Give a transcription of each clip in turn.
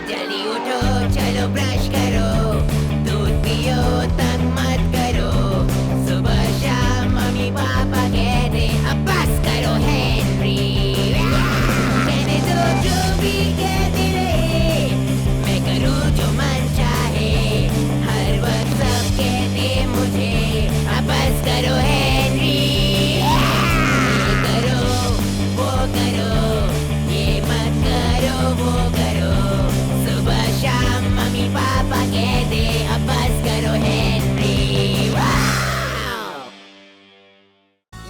जल्दी उठो, चलो ब्रश करो, दूध पियो, तंग मत करो, सुबह शाम मम्मी पापा कहते अब बस करो हेनरी। कहने दो जो भी कहते रहे, मैं करूँ जो मन चाहे, हर वक्त सब कहते मुझे अब बस करो हेनरी। ये करो, वो करो, ये मत करो, वो करो, सुबह शाम मम्मी पापा कहते अब बस करो हेनरी। वाव!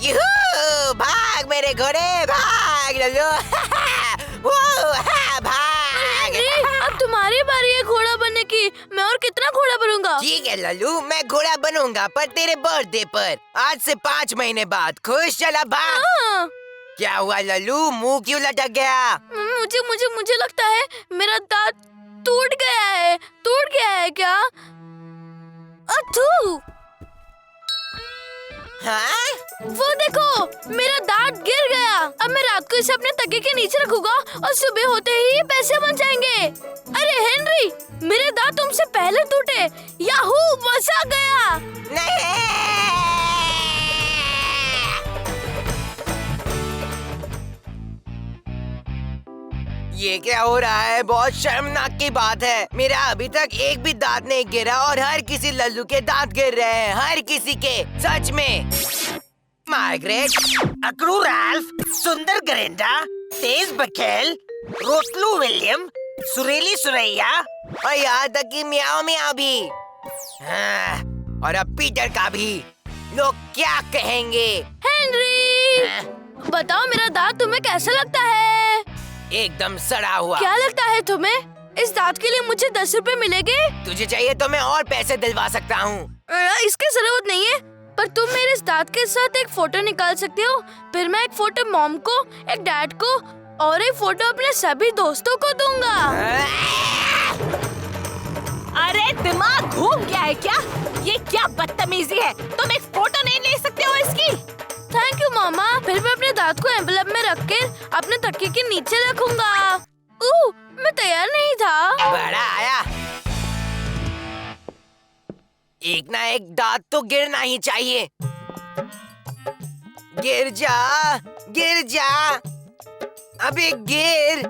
यूहू! भाग मेरे घोड़े, भाग लल्लू। वो, भाग। अब तुम्हारी बारी है घोड़ा बनने की। मैं और कितना घोड़ा बनूंगा? ठीक है लल्लू, मैं घोड़ा बनूंगा पर तेरे बर्थडे पर, आज से 5 महीने बाद। खुश? चला भाग। हाँ। क्या हुआ लल्लू, मुंह क्यों लटक गया? मुझे मुझे मुझे लगता है मेरा दांत टूट गया है। टूट गया है क्या? अथू! हाँ? वो देखो, मेरा दांत गिर गया। अब मैं रात को इसे अपने तकिए के नीचे रखूंगा और सुबह होते ही ये पैसे बन जाएंगे। अरे हेनरी, मेरे दांत तुमसे पहले टूटे। याहू, बचा गया। नहीं! ये क्या हो रहा है? बहुत शर्मनाक की बात है। मेरा अभी तक एक भी दांत नहीं गिरा और हर किसी लल्लू के दांत गिर रहे हैं, हर किसी के। सच में। मार्गरेट, अक्रू राल्फ, सुंदर ग्रेंडा, तेज बकेल, रोटलू विलियम, सुरीली सुरैया और यहाँ तक कि मियाओ मियाओ भी। हाँ, और अब पीटर का भी। लोग क्या कहेंगे? हेनरी, हाँ? बताओ मेरा दांत तुम्हें कैसा लगता है? एकदम सड़ा हुआ। क्या लगता है तुम्हें? इस दांत के लिए मुझे 10 रुपए मिलेंगे? तुझे चाहिए तो मैं और पैसे दिलवा सकता हूँ। इसकी जरूरत नहीं है, पर तुम मेरे इस दांत के साथ एक फोटो निकाल सकते हो। फिर मैं एक फोटो मॉम को, एक डैड को और एक फोटो अपने सभी दोस्तों को दूंगा। अरे दिमाग घूम गया है क्या? ये क्या बदतमीजी है? तुम एक फोटो नहीं ले सकते हो इसकी? थैंक यू मामा। फिर मैं अपने दांत को एनवेलप में रख के अपने तकिए के नीचे रखूंगा। मैं तैयार नहीं था। बड़ा आया। एक ना एक दांत तो गिरना ही चाहिए। गिर जा, गिर जा, अबे गिर।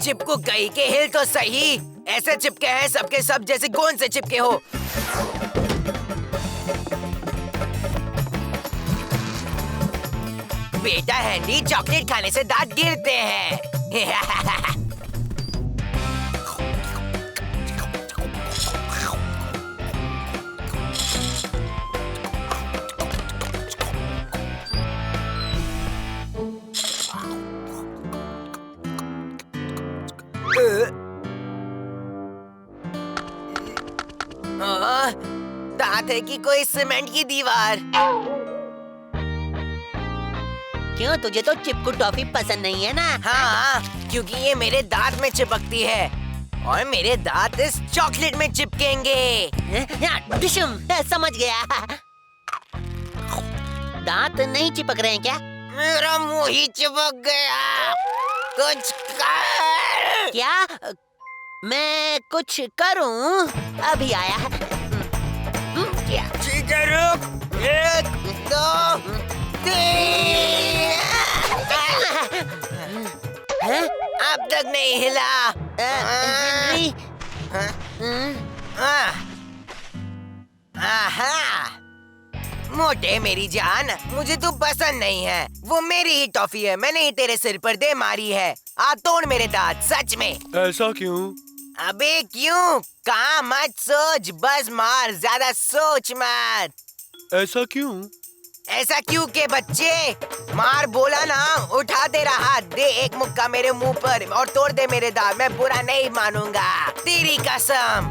चिपकू गई के हिल तो सही। ऐसे चिपके हैं सबके सब जैसे गोंद से चिपके हो। बेटा हैंडी, चॉकलेट खाने से दांत गिरते हैं। दांत है कि कोई सीमेंट की दीवार। क्यों, तुझे तो चिपकू टॉफी पसंद नहीं है ना? हाँ, क्योंकि ये मेरे दांत में चिपकती है और मेरे दांत इस चॉकलेट में चिपकेंगे। डिशुम, समझ गया। दांत नहीं चिपक रहे हैं क्या? मेरा मुंह ही चिपक गया। कुछ कर। क्या? मैं कुछ करूं? अभी आया। क्या? ठीक है, रुक। 1, 2, 3। अब तक नहीं हिला। हेनरी? आहा, मोटे मेरी जान, मुझे तू पसंद नहीं है। वो मेरी ही टॉफी है, मैंने ही तेरे सिर पर दे मारी है। आ तोड़ मेरे दांत, सच में। ऐसा क्यों? अबे क्यों? कहाँ मत सोच, बस मार, ज्यादा सोच मत। ऐसा क्यों? ऐसा क्यों के बच्चे? मार बोला ना, उठा तेरा हाथ, दे एक मुक्का मेरे मुंह पर और तोड़ दे मेरे दांत। मैं बुरा नहीं मानूंगा, तेरी कसम।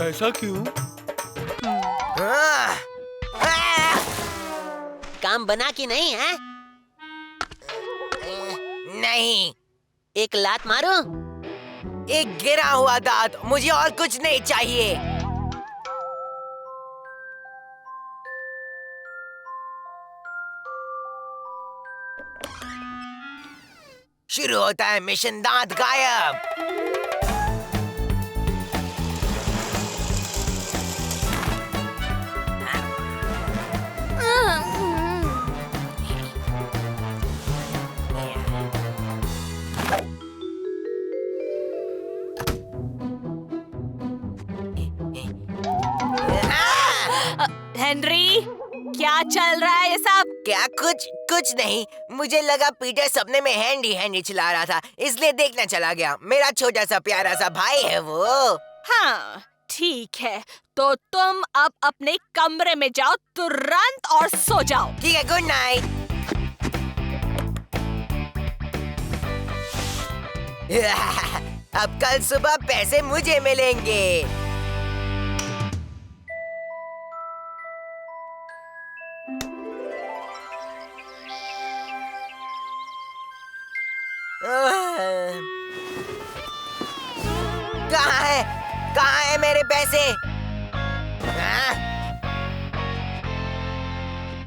ऐसा क्यों? काम बना कि नहीं है? नहीं। एक लात मारो। एक गिरा हुआ दांत, मुझे और कुछ नहीं चाहिए। शुरू होता है मिशन दांत गायब। हेनरी, क्या चल रहा है ये सब? क्या? कुछ नहीं। मुझे लगा पीटर सपने में हैंडी चला रहा था, इसलिए देखने चला गया। मेरा छोटा सा प्यारा सा भाई है वो। हाँ, ठीक है, तो तुम अब अपने कमरे में जाओ तुरंत और सो जाओ। ठीक है, गुड नाइट। अब कल सुबह पैसे मुझे मिलेंगे। कहाँ है मेरे पैसे?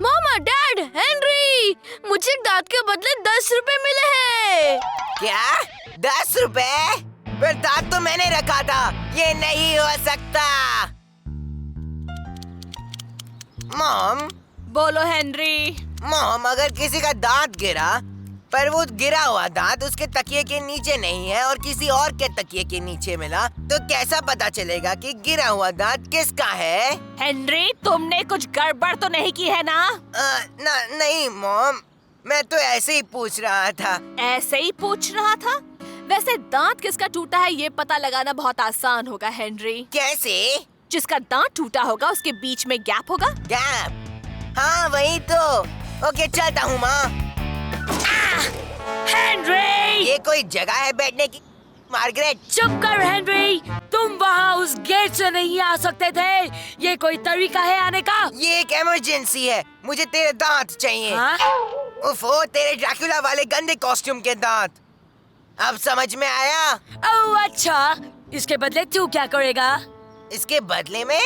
मामा, डैड, हेनरी, मुझे दांत के बदले 10 रुपए मिले हैं। क्या? 10 रुपए? पर दांत तो मैंने रखा था, ये नहीं हो सकता। मॉम। बोलो हेनरी। मॉम, अगर किसी का दांत गिरा पर वो गिरा हुआ दांत उसके तकिए के नीचे नहीं है और किसी और के तकिए के नीचे मिला, तो कैसा पता चलेगा कि गिरा हुआ दांत किसका है? हेनरी, तुमने कुछ गड़बड़ तो नहीं की है ना? नहीं मॉम, मैं तो ऐसे ही पूछ रहा था। ऐसे ही पूछ रहा था? वैसे दांत किसका टूटा है ये पता लगाना बहुत आसान होगा हेनरी। कैसे? जिसका दांत टूटा होगा उसके बीच में गैप होगा। गैप? हाँ, वही तो। ओके, चलता हूँ माँ। हेनरी! ये कोई जगह है बैठने की? मार्गरेट, चुप कर हेनरी, तुम वहाँ उस गेट से नहीं आ सकते थे। ये कोई तरीका है आने का? ये एक इमरजेंसी है, मुझे तेरे दांत चाहिए। हाँ? उफ़ो, तेरे ड्रैकुला वाले गंदे कॉस्ट्यूम के दांत। अब समझ में आया? ओह अच्छा, इसके बदले तू क्या करेगा? इसके बदले में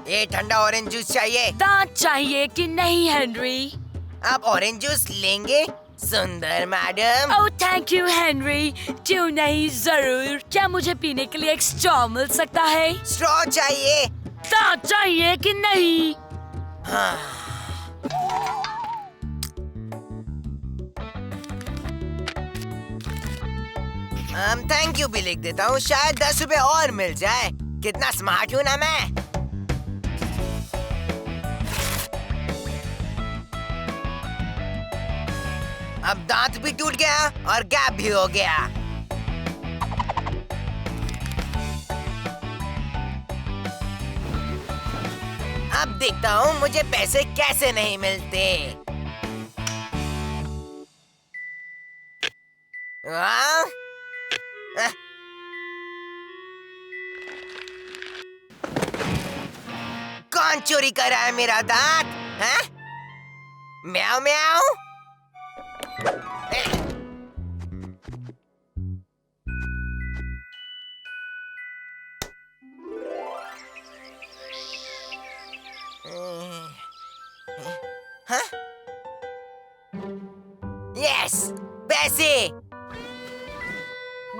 ये ठंडा ऑरेंज जूस चाहिए। दांत चाहिए कि नहीं हेनरी? आप ऑरेंज जूस लेंगे? सुंदर madam. Oh thank you Henry, क्यों नहीं, जरूर। क्या मुझे पीने के लिए एक स्ट्रॉ मिल सकता है? स्ट्रॉ चाहिए? दांत चाहिए कि नहीं? थैंक यू भी लिख देता हूँ, शायद 10 रुपए और मिल जाए। कितना स्मार्ट हूँ ना मैं। अब दांत भी टूट गया और गैप भी हो गया। अब देखता हूँ मुझे पैसे कैसे नहीं मिलते। हाँ? कौन चोरी कर रहा है मेरा दांत? हाँ? म्याऊ म्याऊ। हाँ? यस, पैसे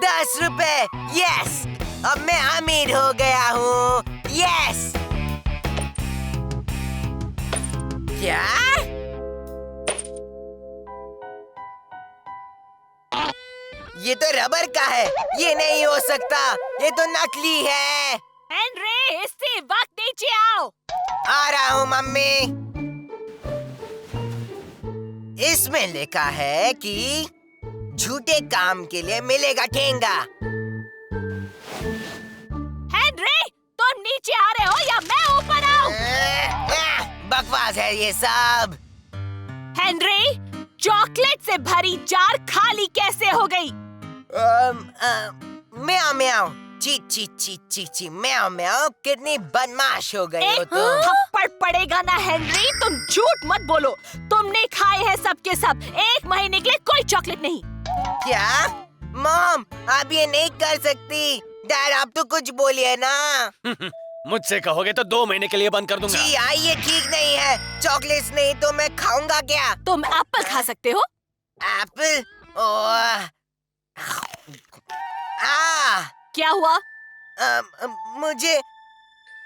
10 रुपए। यस, अब मैं अमीर हो गया हूँ। यस। क्या? ये तो रबर का है, ये नहीं हो सकता, ये तो नकली है। हेनरी, इसी वक्त नीचे आओ। आ रहा हूँ मम्मी। इसमें लिखा है कि झूठे काम के लिए मिलेगा ठेंगा। हेनरी, तुम नीचे आ रहे हो या मैं ऊपर आऊं? बकवास है ये सब। हेनरी, चॉकलेट से भरी जार खाली कैसे हो गई? म्याऊ म्याऊ, ची ची ची ची ची, म्याऊ म्याऊ, कितनी बदमाश हो गई हो एक तुम। थप्पड़ पड़ेगा ना हेनरी, तुम झूठ मत बोलो। तुमने खाए हैं सबके सब, 1 महीने के लिए कोई चॉकलेट नहीं। क्या? मॉम, आप ये नहीं कर सकती। डैड, आप तो कुछ बोलिए ना। मुझसे कहोगे तो 2 महीने के लिए बंद कर दूंगा। जी हाँ, ये ठीक नहीं है। चॉकलेट्स नहीं तो मैं खाऊंगा क्या? तुम एप्पल खा सकते हो। एप्पल। ओह, क्या हुआ? मुझे,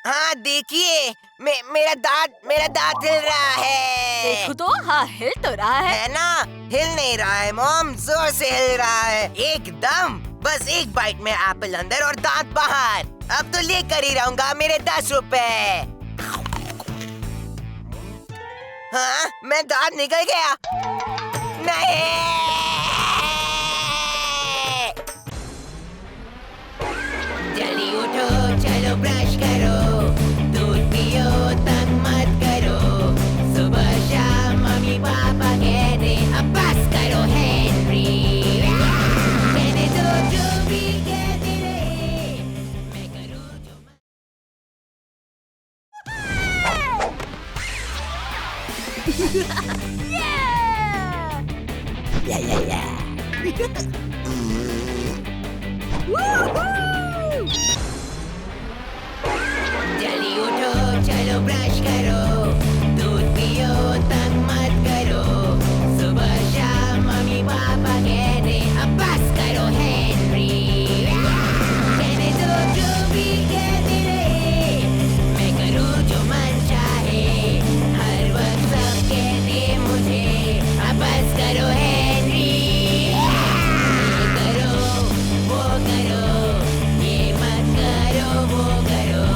हाँ देखिए, मेरा दांत हिल रहा है। देखो तो, हाँ हिल तो रहा है ना? हिल नहीं रहा है मॉम, जोर से हिल रहा है एकदम। बस एक बाइट में एप्पल अंदर और दांत बाहर। अब तो लेकर ही रहूंगा मेरे 10 रुपए। हाँ, मैं दांत निकल गया। नहीं, जल्दी उठो, चलो ब्रश करो, दूध पियो, तंग मत करो। सुबह शाम मम्मी पापा कहते अब बस करो हेनरी। कहने दो जो भी कहते रहे, मैं करूँ जो जल्दी उठो, चलो ब्रश करो, दूध पियो, तंग मत करो। सुबह शाम मम्मी पापा कहते अब बस करो हेनरी। कहने दो जो भी कहते रहे, मैं करूँ जो मन चाहे। हर वक्त सब कहते मुझे अब बस करो हेनरी। ये करो, वो करो, ये मत करो, वो करो।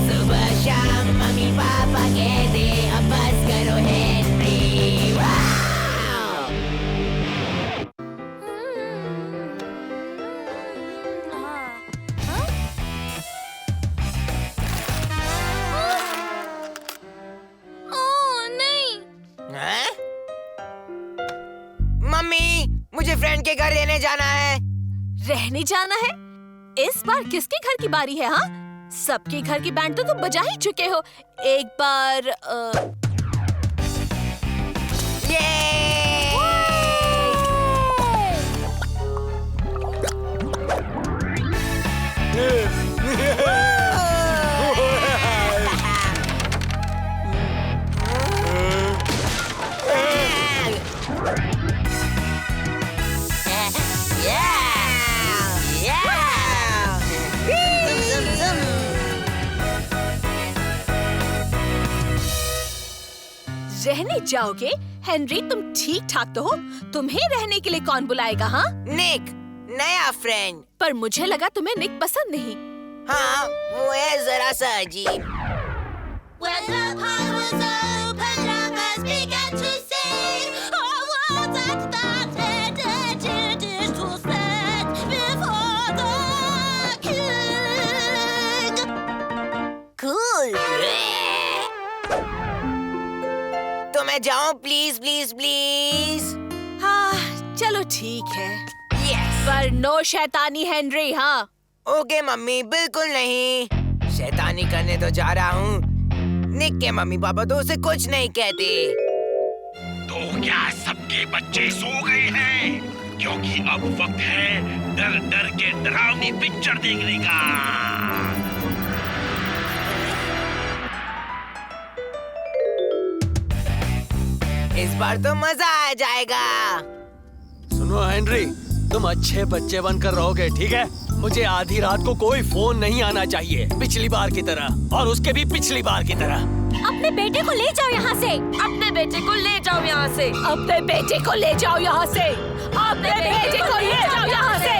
सुबह शाम मम्मी पापा कहते अब बस करो हेनरी। वाव! ओह नहीं। हैं? मम्मी, मुझे फ्रेंड के घर रहने जाना है। रहने जाना है? इस बार किसके घर की बारी है? हाँ, सबके घर की बैंड तो तुम बजा ही चुके हो। एक बार रहने जाओगे? हेनरी, तुम ठीक ठाक तो हो? तुम्हें रहने के लिए कौन बुलाएगा? हाँ, निक, नया फ्रेंड। पर मुझे लगा तुम्हें निक पसंद नहीं। हाँ, वो है जरा सा अजीब। तो मैं जाऊं? Please please please. हाँ, चलो ठीक है, यस। पर नो शैतानी हेनरी। हाँ, ओके मम्मी, बिल्कुल नहीं। शैतानी करने तो जा रहा हूँ। निक के मम्मी पापा तो उसे कुछ नहीं कहते। तो क्या सबके बच्चे सो गए हैं? क्योंकि अब वक्त है डर डर के डरावनी पिक्चर देखने का। इस बार तो मजा आ जाएगा। सुनो हेनरी, तुम अच्छे बच्चे बनकर रहोगे, ठीक है? मुझे आधी रात को कोई फोन नहीं आना चाहिए, पिछली बार की तरह, और उसके भी पिछली बार की तरह। अपने बेटे को ले जाओ यहाँ से। अपने बेटे को ले जाओ यहाँ से। अपने बेटे को ले जाओ यहाँ से। अपने बेटे को ले जाओ यहाँ से।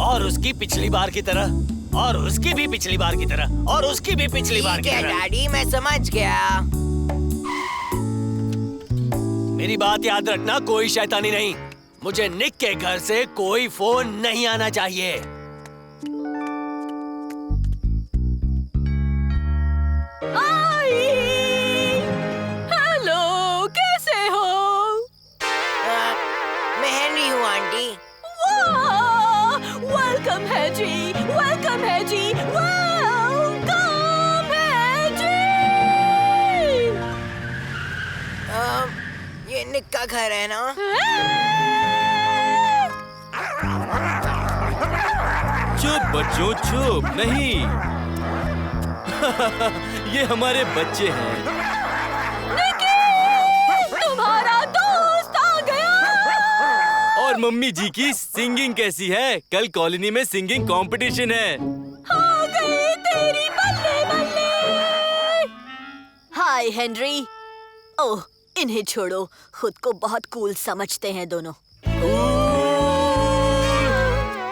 और उसकी पिछली बार की तरह, और उसकी भी पिछली बार की तरह, और उसकी भी पिछली बार की ठीक है तरह। डैडी, मैं समझ गया। मेरी बात याद रखना, कोई शैतानी नहीं। मुझे निक के घर से कोई फोन नहीं आना चाहिए। हेलो, कैसे हो? मैं हेनरी हूँ आंटी। वेलकम है जी, वेलकम है जी, वेलकम है जी। ये निक का घर है ना? चुप बच्चों, चुप नहीं। ये हमारे बच्चे हैं। तुम्हारा दोस्त आ गया। मम्मी जी की सिंगिंग कैसी है? कल कॉलोनी में सिंगिंग कंपटीशन है। आ गई तेरी बल्ले बल्ले। हाय हेनरी। ओह, इन्हें छोड़ो, खुद को बहुत कूल समझते हैं दोनों।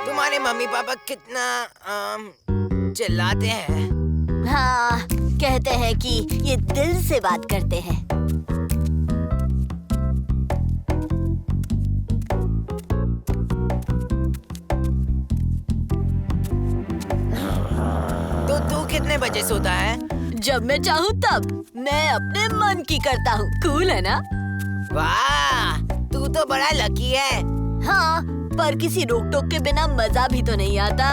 तुम्हारे मम्मी पापा कितना चिल्लाते हैं। हाँ, कहते हैं कि ये दिल से बात करते हैं। तो तू कितने बजे सोता है? जब मैं चाहूँ तब। मैं अपने मन की करता हूँ। कूल है ना? वाह, तू तो बड़ा लकी है। हाँ, पर किसी रोक टोक के बिना मजा भी तो नहीं आता।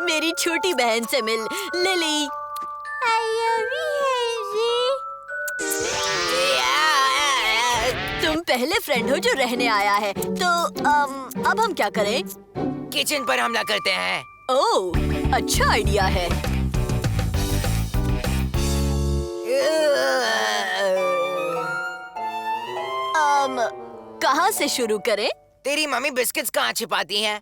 मेरी छोटी बहन से मिल, लिली। तुम पहले फ्रेंड हो जो रहने आया है, तो अब हम क्या करें? किचन पर हमला करते हैं। ओह, अच्छा आइडिया है। कहाँ से शुरू करें? तेरी मम्मी बिस्किट्स कहाँ छिपाती हैं?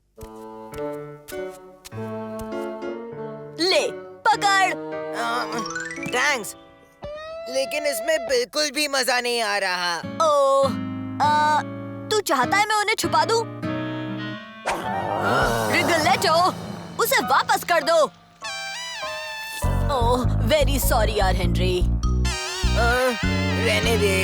ले, पकड़। थैंक्स, लेकिन इसमें बिल्कुल भी मजा नहीं आ रहा। ओह, तू चाहता है मैं उन्हें छुपा दूं? रिगलेटो, उसे वापस कर दो। ओह, वेरी सॉरी यार हेनरी। रहने दे।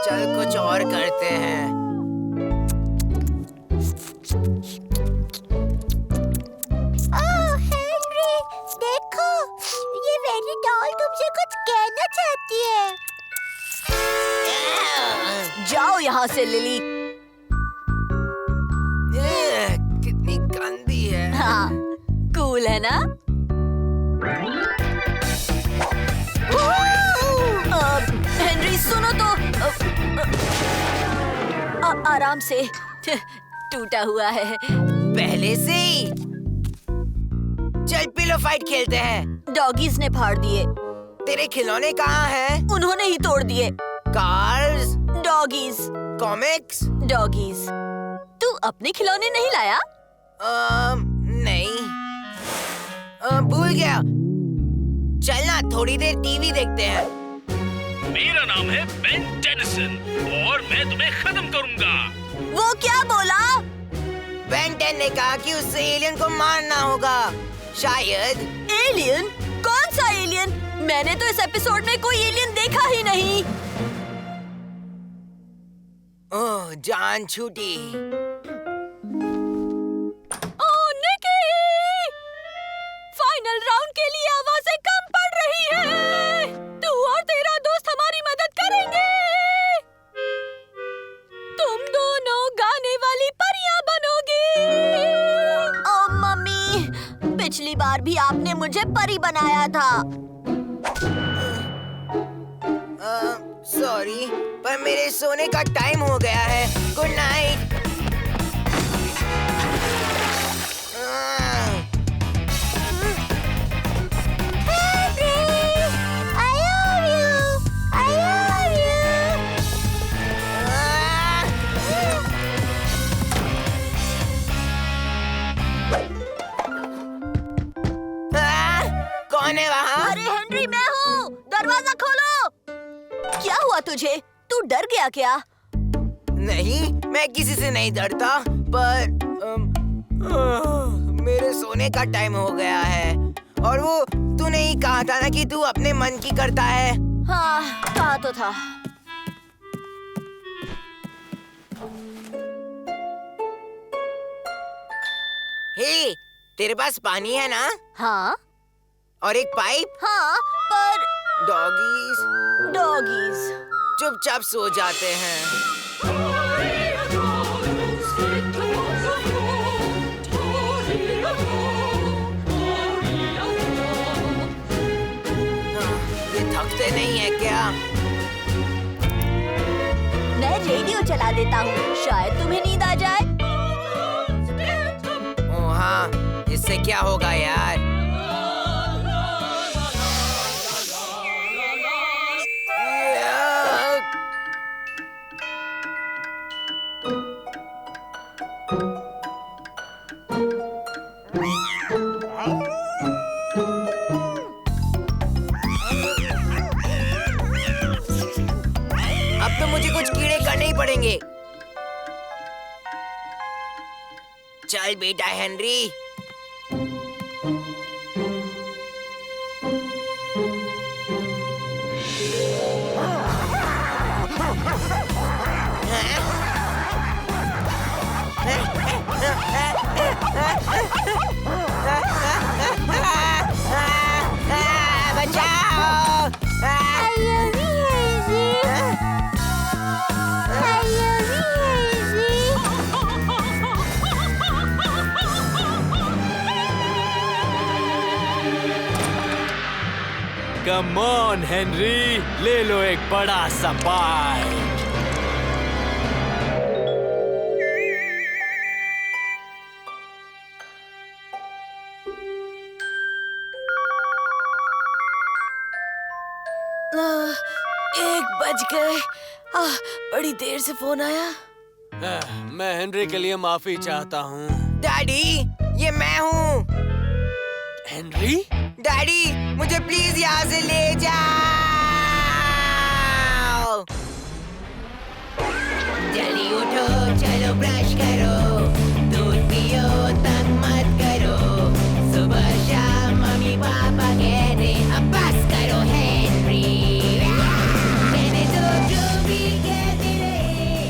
चल कुछ और करते हैं। देखो, ये वेरी डॉल तुमसे कुछ कहना चाहती है। जाओ यहाँ से लिली। कितनी गंदी है। हाँ, कूल है ना? हेनरी सुनो तो। आराम से। टूटा हुआ है। पहले से ही। चल पिलो फाइट खेलते हैं। डॉगीज ने फाड़ दिए। तेरे खिलौने कहाँ हैं? उन्होंने ही तोड़ दिए। Cars, doggies, comics. डॉगीज। तू अपने खिलौने नहीं लाया? नहीं। भूल गया। चलना थोड़ी देर टीवी देखते हैं। मेरा नाम है बेन टेनिसन और मैं तुम्हें खत्म करूंगा। वो क्या बोला? बेन 10 ने कहा कि उससे एलियन को मारना होगा। शायद। एलियन? कौन सा एलियन? मैंने तो इस एपिसोड में कोई एलियन देखा ही नहीं। ओह, जान छूटी। ओह निकी! फाइनल राउंड के लिए आवाजें कम पड़ रही हैं। तू और तेरा दोस्त हमारी मदद करेंगे। तुम दोनों गाने वाली परियां बनोगी। ओह मम्मी, पिछली बार भी आपने मुझे परी बनाया था। सॉरी, पर मेरे सोने का टाइम हो गया है। Good night. कौन है वहाँ? अरे हेनरी, मैं हूँ। दरवाजा खोलो। क्या हुआ तुझे? तू डर गया क्या? नहीं, मैं किसी से नहीं डरता, पर मेरे सोने का टाइम हो गया है। और वो तूने ही कहा था ना कि तू अपने मन की करता है। हाँ, कहा तो था। हे, तेरे पास पानी है ना? हाँ। और एक पाइप? हाँ, पर डॉगीज चुपचाप सो जाते हैं। ये थकते नहीं है क्या? मैं रेडियो चला देता हूँ, शायद तुम्हें नींद आ जाए। ओ हाँ, इससे क्या होगा यार? अब तो मुझे कुछ कीड़े करने ही पड़ेंगे। चल बेटा हेनरी। बचाओ! कम ऑन हेनरी, ले लो एक बड़ा सा बाइट। एक बज गए। बड़ी देर से फोन आया। मैं हेनरी के लिए माफी चाहता हूँ। डैडी, ये मैं हूँ। हेनरी? डैडी, मुझे प्लीज यहाँ से ले जाओ। जल्दी उठो, चलो ब्रश करो, दूध पियो, तंग मत करो। सुबह शाम मम्मी पापा कहते अब बस करो हेनरी। कहने दो जो भी कहते रहे,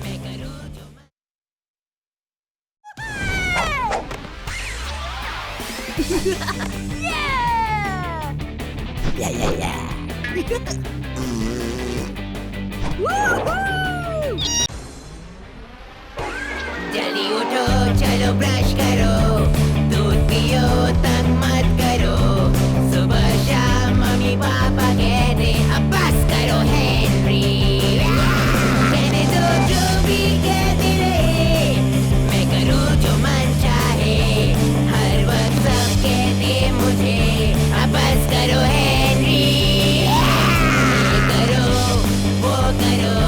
मैं करूँ जो जल्दी उठो, चलो ब्रश करो, दूध पियो, तंग मत करो। सुबह शाम मम्मी पापा कहते अब बस करो हेनरी। कहने दो जो भी कहते रहे, मैं करूँ जो मन चाहे। हर वक्त सब कहते मुझे अब बस करो हेनरी। ये करो, वो करो,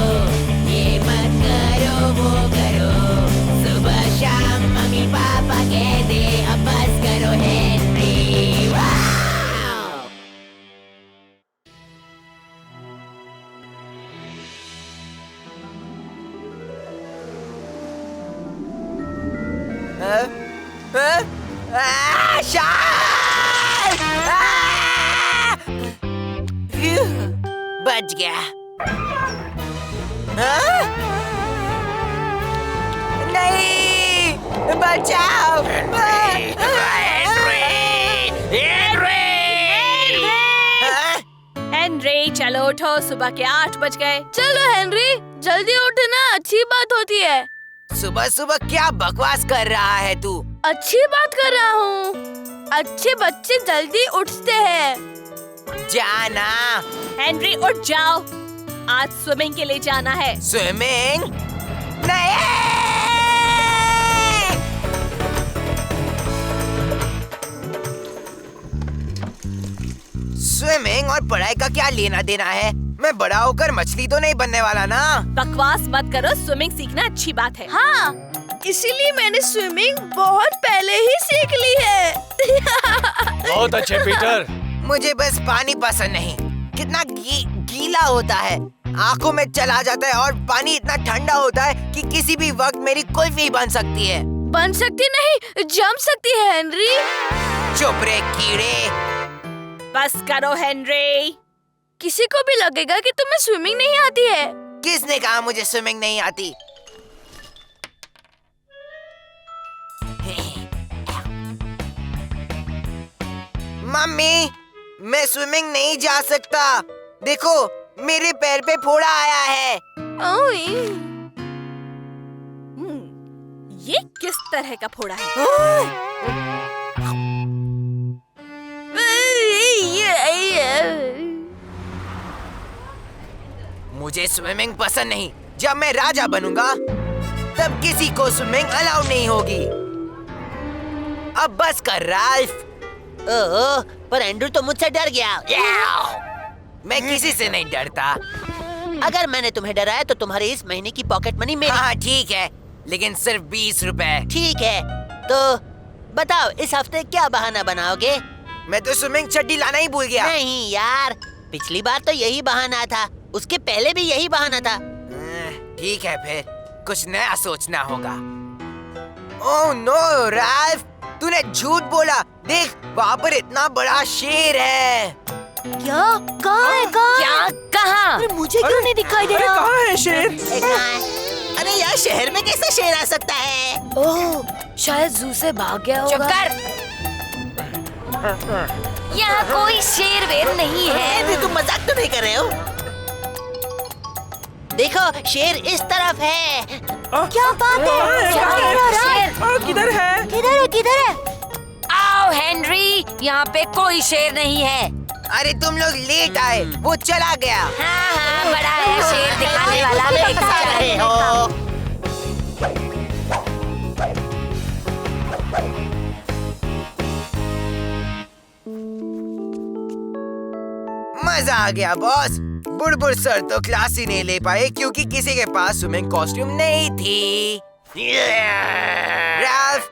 ये मत करो, वो करो। सुबह शाम मम्मी पापा कहते अब बस करो हेनरी। वाव! बच गया। नहीं, बचाओ! हेनरी चलो उठो, सुबह के 8 बज गए। चलो हेनरी, जल्दी उठना, अच्छी बात होती है। सुबह सुबह क्या बकवास कर रहा है तू? अच्छी बात कर रहा हूँ। अच्छे बच्चे जल्दी उठते हैं। जाना। हेनरी उठ जाओ, आज स्विमिंग के लिए जाना है। स्विमिंग? नहीं! स्विमिंग और पढ़ाई का क्या लेना देना है? मैं बड़ा होकर मछली तो नहीं बनने वाला ना। बकवास मत करो, स्विमिंग सीखना अच्छी बात है। हाँ, इसीलिए मैंने स्विमिंग बहुत पहले ही सीख ली है। बहुत अच्छे पीटर। मुझे बस पानी पसंद नहीं। कितना गीला होता है, आंखों में चला जाता है और पानी इतना ठंडा होता है कि किसी भी वक्त मेरी कुल्फी बन सकती है। बन सकती नहीं, जम सकती है हेनरी। चुप रे कीड़े। बस करो हेनरी। किसी को भी लगेगा कि तुम्हें स्विमिंग नहीं आती है। किसने कहा मुझे स्विमिंग नहीं आती? मम्मी, मैं स्विमिंग नहीं जा सकता। देखो, मेरे पैर पे फोड़ा आया है। ये किस तरह का फोड़ा है? मुझे स्विमिंग पसंद नहीं। जब मैं राजा बनूंगा तब किसी को स्विमिंग अलाउ नहीं होगी। अब बस कर राल्फ। ओह, पर एंड्रू तो मुझसे डर गया। मैं किसी से नहीं डरता। अगर मैंने तुम्हें डराया तो तुम्हारे इस महीने की पॉकेट मनी मेरी। हाँ ठीक है, लेकिन सिर्फ 20 रुपए। ठीक है, तो बताओ इस हफ्ते क्या बहाना बनाओगे? मैं तो स्विमिंग चड्डी लाना ही भूल गया। नहीं यार, पिछली बार तो यही बहाना था, उसके पहले भी यही बहाना था। ठीक है, फिर कुछ नया सोचना होगा। ओह नो राल्फ, तूने झूठ बोला। देख, वहाँ पर इतना बड़ा शेर है। क्या? कहाँ है? क्या? कहाँ? अरे मुझे क्यों नहीं दिखाई दे रहा? कहाँ है शेर? अरे यार, शहर में कैसे शेर आ सकता है? ओह, शायद जू से भाग गया होगा। चुप कर। यहाँ कोई शेर वेर नहीं है। अरे तुम मजाक तो नहीं कर रहे हो? देखो, शेर इस तरफ है। क्या बात है? क्या कह रहा है? किधर है? किधर है? आओ हेनरी, यहाँ पे कोई शेर नहीं है। अरे तुम लोग लेट आए, वो चला गया। हाँ, बड़ा है शेर दिखाने वाला। लेके जा रहे हो। मजा आ गया बॉस। बुड़बुड़ सर तो क्लास ही नहीं ले पाए क्योंकि किसी के पास स्विमिंग कॉस्ट्यूम नहीं थी। राल्फ,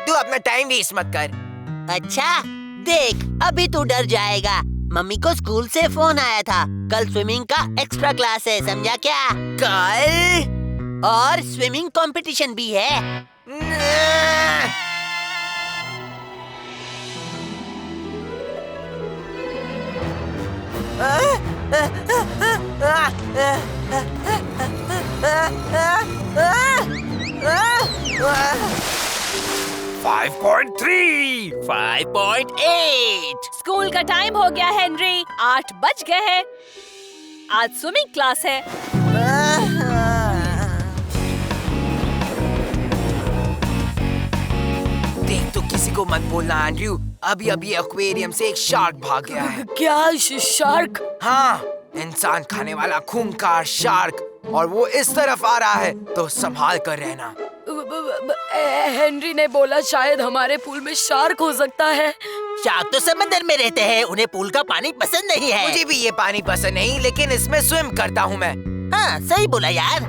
तू अपना टाइम वेस्ट मत कर। अच्छा, देख अभी तू डर जाएगा। मम्मी को स्कूल से फोन आया था, कल स्विमिंग का एक्स्ट्रा क्लास है, समझा क्या? कल? और स्विमिंग कंपटीशन भी है। फाइव 5.8। स्कूल का टाइम हो गया हेनरी, 8 बज गए हैं। आज स्विमिंग क्लास है। देख, तो किसी को मत बोलना एंड्रयू। अभी अभी एक्वेरियम से एक शार्क भाग गया है। क्या शार्क? हाँ, इंसान खाने वाला खूंखार शार्क, और वो इस तरफ आ रहा है, तो संभाल कर रहना। हेनरी ने बोला शायद हमारे पूल में शार्क हो सकता है। शार्क तो समंदर में रहते हैं, उन्हें पूल का पानी पसंद नहीं है। मुझे भी ये पानी पसंद नहीं, लेकिन इसमें स्विम करता हूँ मैं। हाँ, सही बोला यार।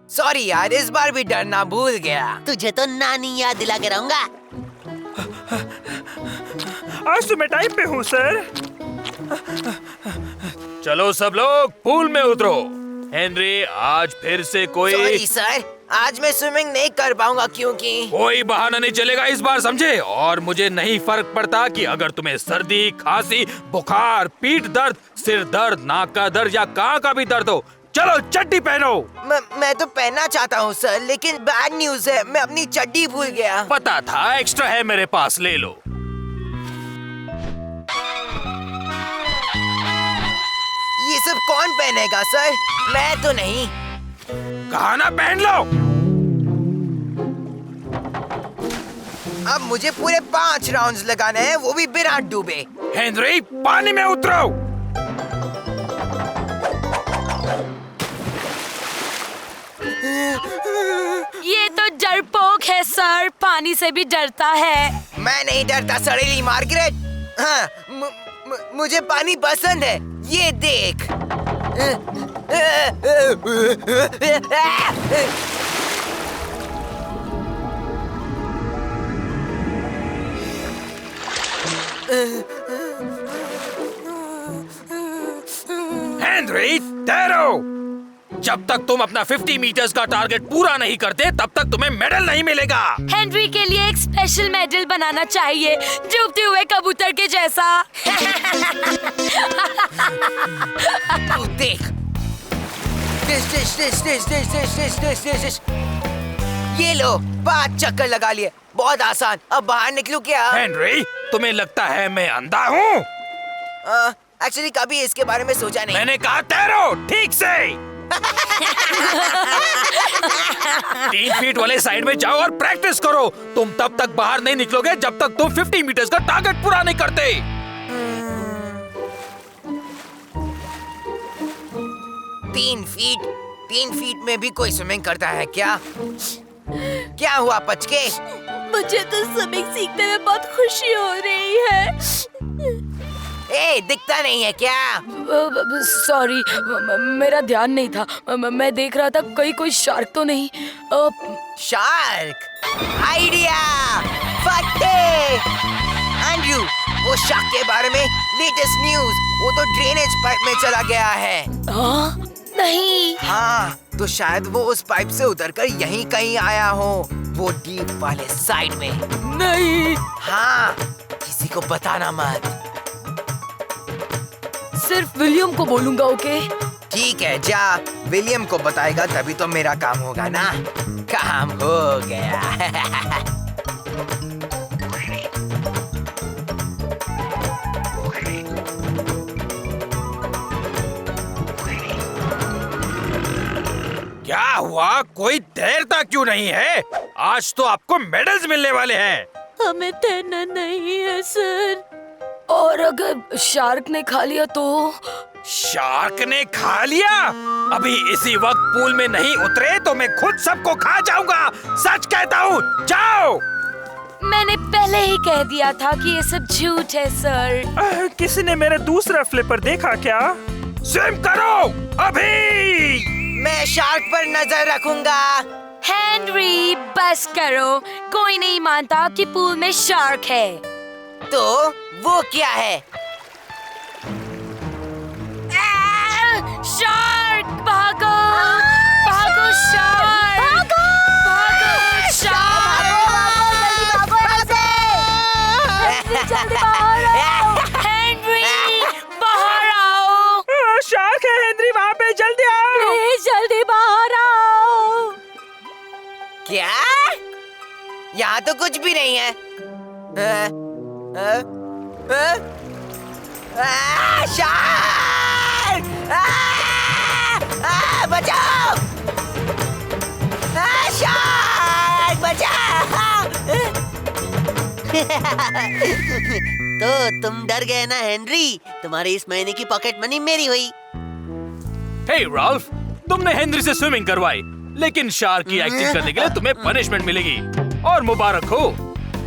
सॉरी यार, इस बार भी डरना भूल गया। तुझे तो नानी याद दिला के रहूंगा। आज तो मैं टाइम पे हूँ सर। चलो सब लोग पूल में उतरो। हेनरी, आज फिर से कोई सॉरी सर, आज मैं स्विमिंग नहीं कर पाऊंगा क्योंकि कोई बहाना नहीं चलेगा इस बार, समझे? और मुझे नहीं फर्क पड़ता कि अगर तुम्हें सर्दी, खांसी, बुखार, पीठ दर्द, सिर दर्द, नाक का दर्द या कहाँ का भी दर्द हो। चलो चड्डी पहनो। मैं तो पहनना चाहता हूँ सर, लेकिन बैड न्यूज है, मैं अपनी चड्डी भूल गया। पता था, एक्स्ट्रा है मेरे पास, ले लो। ये सब कौन पहनेगा सर? मैं तो नहीं। कहा ना पहन लो। अब मुझे पूरे 5 राउंड्स लगाने हैं, वो भी बिना डूबे। हेनरी, पानी में उतरो। ये तो डरपोक है सर, पानी से भी डरता है। मैं नहीं डरता सड़ेली मार्गरेट। हाँ, मुझे पानी पसंद है, ये देख। हेनरी, तैरो। जब तक तुम अपना 50 मीटर्स का टारगेट पूरा नहीं करते, तब तक तुम्हें मेडल नहीं मिलेगा। हेनरी के लिए एक स्पेशल मेडल बनाना चाहिए, डूबते हुए कबूतर के जैसा। तू देख। ये लो, 5 चक्कर लगा लिए, बहुत आसान। अब बाहर निकलूं क्या? हेनरी, तुम्हें लगता है मैं अंधा हूँ? एक्चुअली कभी इसके बारे में सोचा नहीं। मैंने कहा तैरो ठीक से। 3 फीट वाले साइड में जाओ और प्रैक्टिस करो। तुम तब तक बाहर नहीं निकलोगे जब तक तुम 50 मीटर्स का टारगेट पूरा नहीं करते। 3 फीट में भी कोई स्विमिंग करता है क्या? क्या हुआ पचके? मुझे तो स्विमिंग सीखने में बहुत खुशी हो रही है। ए, दिखता नहीं है क्या? सॉरी, मेरा ध्यान नहीं था। मैं देख रहा था कहीं कोई शार्क तो नहीं। शार्क! आइडिया! फटे! एंड्रू, वो शार्क के बारे में लेटेस्ट न्यूज, वो तो ड्रेनेज पाइप में चला गया है। नहीं। हाँ, तो शायद वो उस पाइप से उतरकर यहीं कहीं आया हो, वो डीप वाले साइड में। नहीं। हाँ, किसी को बताना मत। सिर्फ विलियम को बोलूंगा, ओके? ठीक है, जा विलियम को बताएगा तभी तो मेरा काम होगा ना। काम हो गया। क्या हुआ? कोई देर तक क्यों नहीं है? आज तो आपको मेडल्स मिलने वाले हैं। हमें तैरना नहीं है सर। और अगर शार्क ने खा लिया तो? शार्क ने खा लिया? अभी इसी वक्त पूल में नहीं उतरे तो मैं खुद सबको खा जाऊंगा। सच कहता हूँ, जाओ। मैंने पहले ही कह दिया था कि ये सब झूठ है सर। किसी ने मेरा दूसरा फ्लिपर देखा क्या? स्विम करो अभी। मैं शार्क पर नजर रखूंगा। हेनरी, बस करो। कोई नहीं मानता कि पूल में शार्क है। तो वो क्या है? शार्क! भागो! भागो शार्क! भागो शार्क! हेनरी, बाहर आओ! शार्क है हेनरी, वहाँ पे जल्दी आओ। जल्दी बाहर आओ। क्या? यहाँ तो कुछ भी नहीं है। शार्क! बचाओ! शार्क बचाओ! तो तुम डर गए ना हेनरी? तुम्हारी इस महीने की पॉकेट मनी मेरी हुई। हे राल्फ, तुमने हेनरी से स्विमिंग करवाई, लेकिन शार्क की एक्टिंग करने के लिए तुम्हें पनिशमेंट मिलेगी। और मुबारक हो,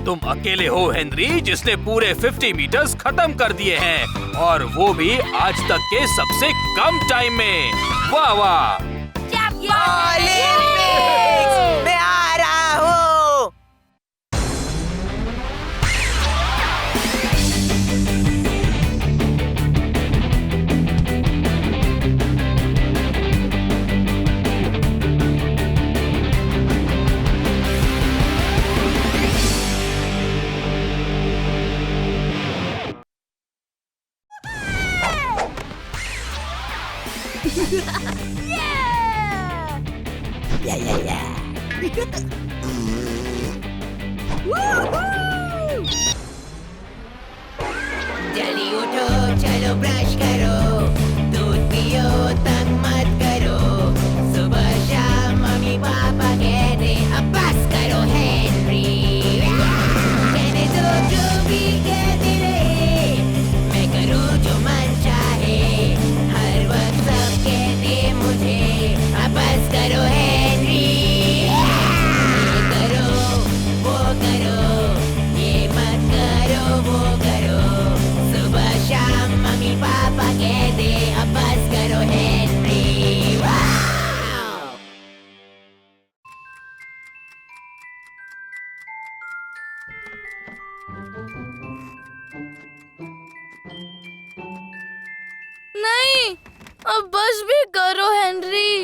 तुम अकेले हो हेनरी जिसने पूरे 50 मीटर्स खत्म कर दिए हैं, और वो भी आज तक के सबसे कम टाइम में। वाह वाह! ओलंपिक्स! मैं आ रहा हूँ। जल्दी उठो, चलो ब्रश करो, दूध पियो, तंग मत करो। सुबह शाम मम्मी पापा कहते अब बस करो हेनरी। कहने दो जो भी कहते रहे, मैं करूँ जो मन चाहे। हर वक्त सब कहते मुझे अब बस करो हेनरी। ये करो, वो करो, ये मत करो, वो करो। सुबह शाम मम्मी पापा कहते अब बस करो हेनरी। वाव! नहीं, अब बस भी करो हेनरी।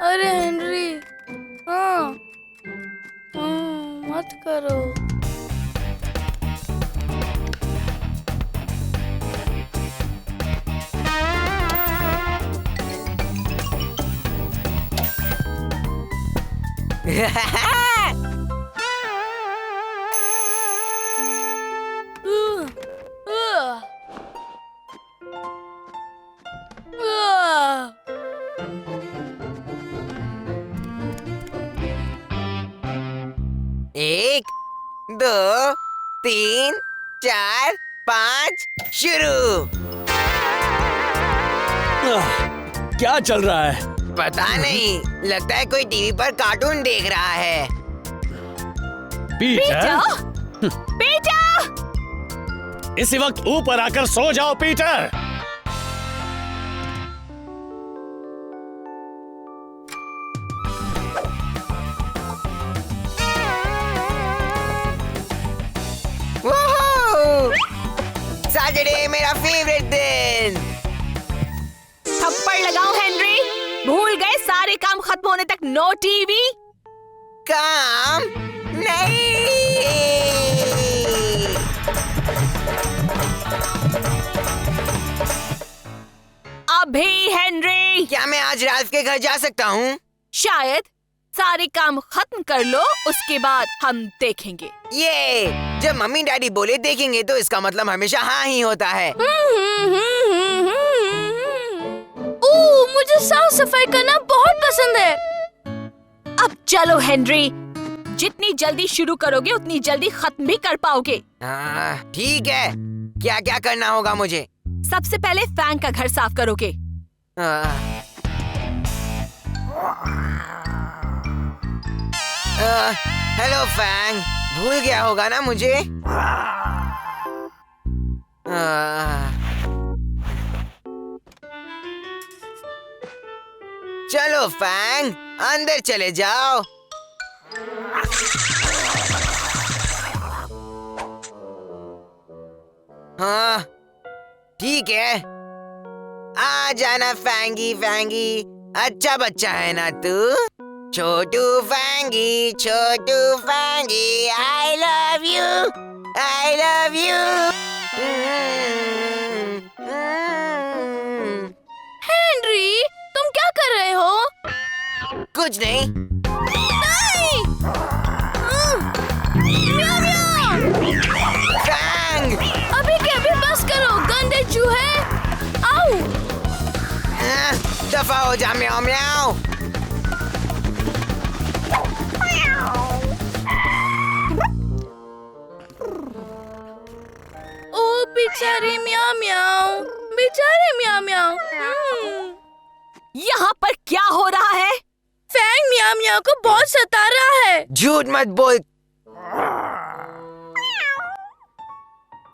अरे हेनरी, हाँ, मत करो। एक, दो, तीन, चार, 5 शुरू। क्या चल रहा है? पता नहीं, लगता है कोई टीवी पर कार्टून देख रहा है। Peter, Peter! इसी वक्त ऊपर आकर सो जाओ पीटर। सैटरडे मेरा फेवरेट दिन। थप्पड़ लगाओ हेनरी, भूल गए सारे काम खत्म होने तक नो टीवी। काम नहीं। अभी हेनरी, क्या मैं आज राल्फ के घर जा सकता हूँ? शायद। सारे काम खत्म कर लो, उसके बाद हम देखेंगे। ये जब मम्मी डैडी बोले देखेंगे तो इसका मतलब हमेशा हाँ ही होता है। मुझे साफ सफाई करना बहुत पसंद है। अब चलो हेनरी, जितनी जल्दी शुरू करोगे उतनी जल्दी खत्म भी कर पाओगे। ठीक है, क्या क्या करना होगा मुझे? सबसे पहले फैंग का घर साफ करोगे। हेलो फैंग, भूल गया होगा ना मुझे? चलो फैंग, अंदर चले जाओ। हाँ ठीक है, आ जाना फैंगी फैंगी, अच्छा बच्चा है ना तू? छोटू फैंगी, छोटू फैंगी, I love you, I love you. Henry, तुम क्या कर रहे हो? कुछ नहीं। नहीं! म्याऊ म्याऊ! फैंग! अभी के अभी बस करो, गंदे चूहे! आओ! दफा हो जा म्याऊ म्याऊ। ओ बेचारे म्याऊ म्याऊ, बेचारे म्याऊ म्याऊ। यहाँ पर क्या हो रहा है? फैंग म्याऊ म्याऊ को बहुत सता रहा है। झूठ मत बोल।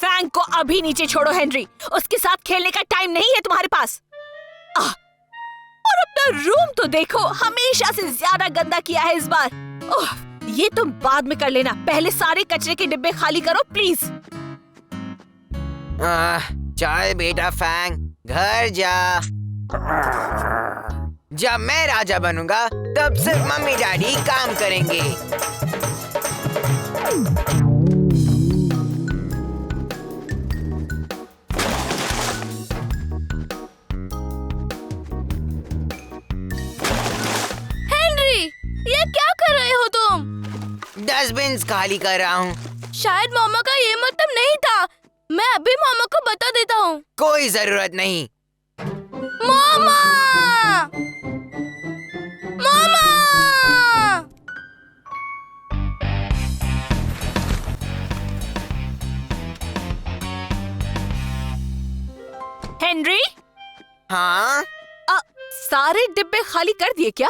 फैंग को अभी नीचे छोड़ो हेनरी, उसके साथ खेलने का टाइम नहीं है तुम्हारे पास। और अपना रूम तो देखो, हमेशा से ज्यादा गंदा किया है इस बार। ओह, ये तुम बाद में कर लेना, पहले सारे कचरे के डिब्बे खाली करो प्लीज। चल बेटा फैंग, घर जा। जब मैं राजा बनूंगा तब सिर्फ मम्मी डैडी काम करेंगे। हेनरी, ये क्या कर रहे हो तुम? डस्टबिन खाली कर रहा हूँ। शायद मामा का ये मतलब नहीं था। मैं अभी मामा को बता देता हूँ। कोई जरूरत नहीं। मामा! मामा! हेनरी, हाँ सारे डिब्बे खाली कर दिए क्या?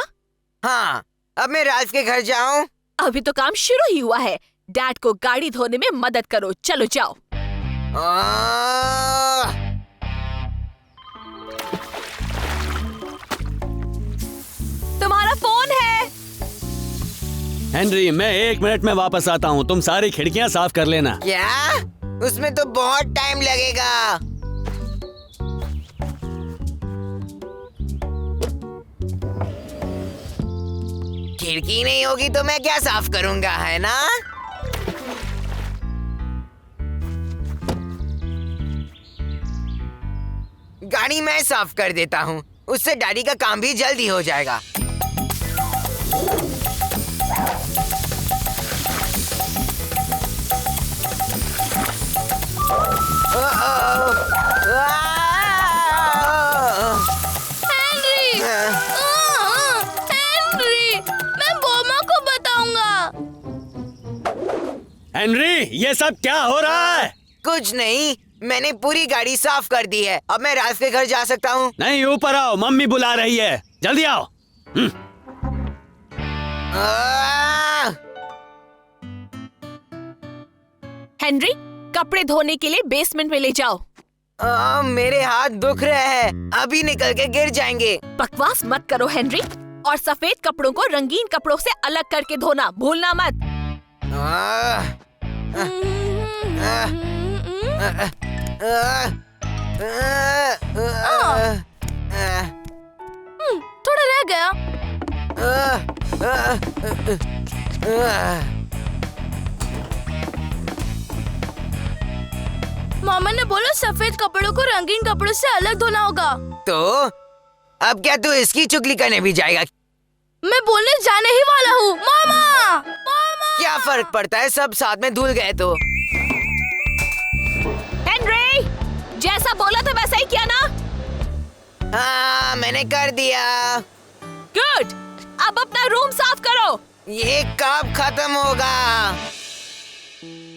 हाँ, अब मैं राल्फ के घर जाऊँ? अभी तो काम शुरू ही हुआ है। डैड को गाड़ी धोने में मदद करो, चलो जाओ। तुम्हारा फोन है। हेनरी, मैं 1 मिनट में वापस आता हूँ, तुम सारी खिड़कियाँ साफ कर लेना। क्या? उसमें तो बहुत टाइम लगेगा। खिड़की नहीं होगी तो मैं क्या साफ करूंगा, है ना? गाड़ी मैं साफ कर देता हूँ, उससे डैडी का काम भी जल्दी हो जाएगा। हेनरी! हेनरी! मैं बोमा को बताऊंगा। हेनरी, ये सब क्या हो रहा है? कुछ नहीं, मैंने पूरी गाड़ी साफ कर दी है। अब मैं राल्फ के घर जा सकता हूँ। नहीं, ऊपर आओ, मम्मी बुला रही है, जल्दी आओ। हेनरी, कपड़े धोने के लिए बेसमेंट में ले जाओ। मेरे हाथ दुख रहे हैं, अभी निकल के गिर जाएंगे। बकवास मत करो हेनरी, और सफेद कपड़ों को रंगीन कपड़ों से अलग करके धोना भूलना मत। थोड़ा रह गया। मामा ने बोला सफेद कपड़ों को रंगीन कपड़ों से अलग धोना होगा। तो अब क्या तू इसकी चुगली करने भी जाएगा? मैं बोलने जाने ही वाला हूँ। मामा, मामा। क्या फर्क पड़ता है, सब साथ में धुल गए तो। हेनरी, जैसा बोला था वैसा ही किया ना? हाँ, मैंने कर दिया। गुड, अब अपना रूम साफ करो। ये कब खत्म होगा?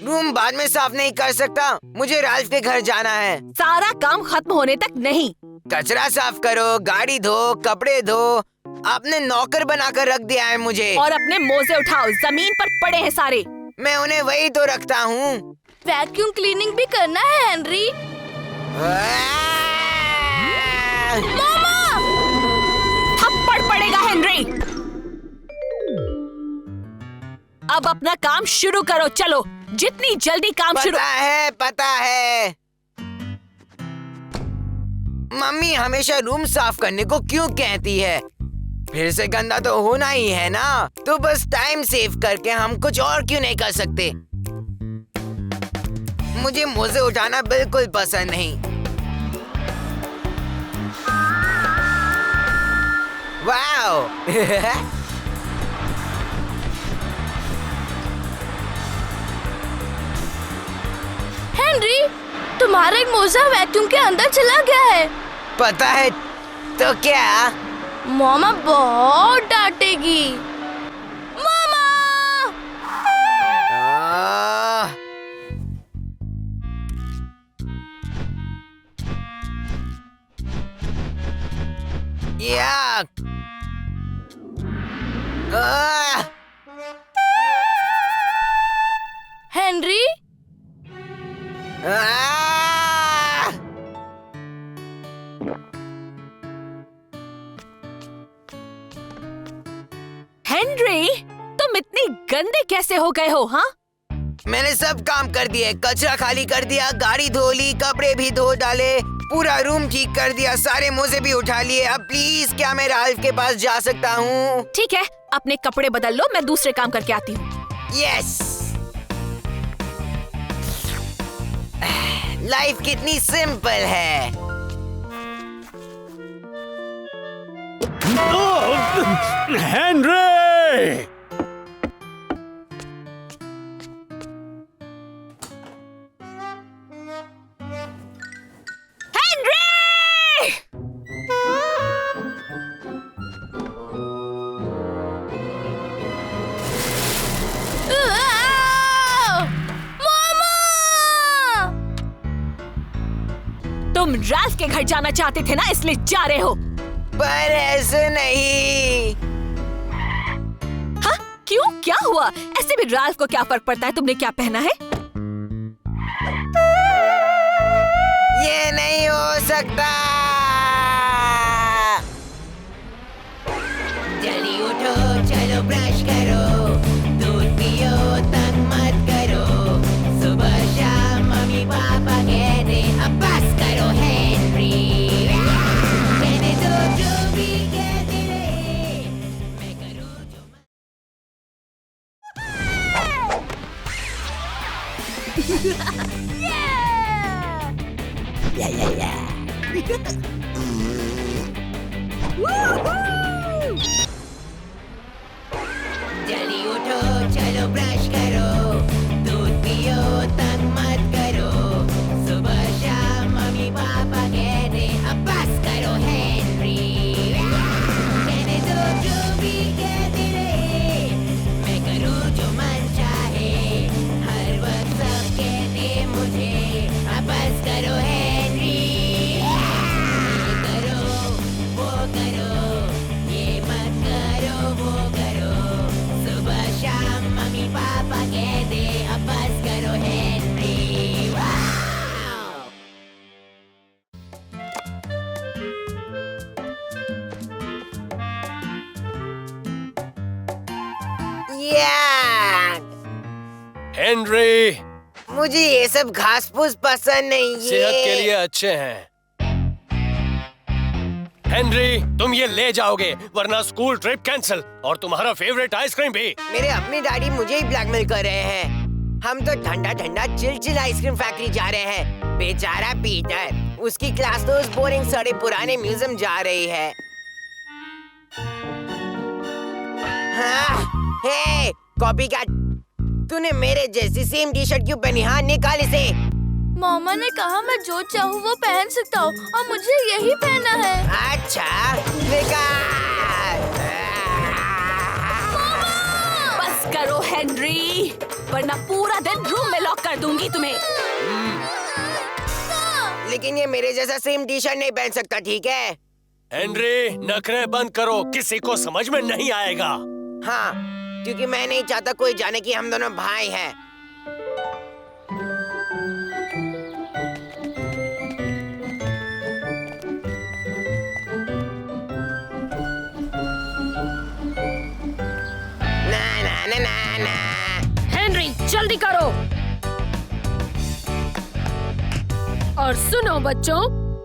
रूम बाद में साफ नहीं कर सकता, मुझे राल्फ के घर जाना है। सारा काम खत्म होने तक नहीं। कचरा साफ करो, गाड़ी धो, कपड़े धो। आपने नौकर बनाकर रख दिया है मुझे। और अपने मोजे उठाओ, जमीन पर पड़े हैं सारे। मैं उन्हें वही तो रखता हूँ। वैक्यूम क्लीनिंग भी करना है हेनरी। मामा! थप्पड़ पड़ेगा हेनरी। अब अपना काम शुरू करो, चलो जितनी जल्दी काम शुरू। पता है। मम्मी हमेशा रूम साफ करने को क्यों कहती है? फिर से गंदा तो होना ही है ना, तो बस टाइम सेव करके हम कुछ और क्यों नहीं कर सकते? मुझे मोजे उठाना बिल्कुल पसंद नहीं। वाओ! हेनरी, तुम्हारा एक मोजा वैक्यूम के अंदर चला गया है। पता है तो क्या? मामा बहुत डांटेगी। मामा! याक! हेनरी, हेनरी, तुम इतने गंदे कैसे हो गए हो? हाँ, मैंने सब काम कर दिए, कचरा खाली कर दिया, गाड़ी धो ली, कपड़े भी धो डाले, पूरा रूम ठीक कर दिया, सारे मोजे भी उठा लिए। अब प्लीज क्या मैं राल्फ के पास जा सकता हूँ? ठीक है, अपने कपड़े बदल लो, मैं दूसरे काम करके आती हूँ। यस! लाइफ कितनी सिंपल है। हेनरी! तुम राल्फ के घर जाना चाहते थे ना, इसलिए जा रहे हो। पर ऐसे नहीं। हाँ, क्यों? क्या हुआ? ऐसे भी राल्फ को क्या फर्क पड़ता है तुमने क्या पहना है? ये नहीं हो सकता। जल्दी उठो, चलो ब्रश करो, दूध पियो, तंग मत करो। सुबह शाम मम्मी पापा कहते अब बस करो हेनरी। कहने दो जो भी कहते रहे, मैं करूँ जो जल्दी उठो, चलो ब्रश करो, दूध पियो, तंग मत करो। सुबह शाम मम्मी पापा कहते अब बस करो हेनरी। कहने दो जो भी कहते रहे, मैं करूँ जो मन चाहे। हर वक्त सब कहते मुझे हेनरी, मुझे ये सब घास फूस पसंद नहीं है। सेहत के लिए अच्छे हैं। हेनरी, तुम ये ले जाओगे वरना स्कूल ट्रिप कैंसिल और तुम्हारा फेवरेट आइसक्रीम भी। मेरे अपने डैडी मुझे ही ब्लैकमेल कर रहे हैं। हम तो ठंडा ठंडा चिल आइसक्रीम फैक्ट्री जा रहे हैं। बेचारा पीटर, उसकी क्लास तो उस बोरिंग सड़े पुराने म्यूजियम जा रही है। हाँ, हे, कॉपीकैट, तूने मेरे जैसी सेम टी शर्ट क्यों पहनी? हाँ, निकाल इसे। मामा ने कहा मैं जो चाहूँ वो पहन सकता हूँ और मुझे यही पहनना है। अच्छा, निकाल। बस करो हेनरी, वरना पूरा दिन रूम में लॉक कर दूंगी तुम्हें। लेकिन ये मेरे जैसा सेम टी शर्ट नहीं पहन सकता, ठीक है? हेनरी, नखरे बंद करो, किसी को समझ में नहीं आएगा। हाँ, क्योंकि मैं नहीं चाहता कोई जाने कि हम दोनों भाई हैं। हेनरी, जल्दी करो। और सुनो बच्चों,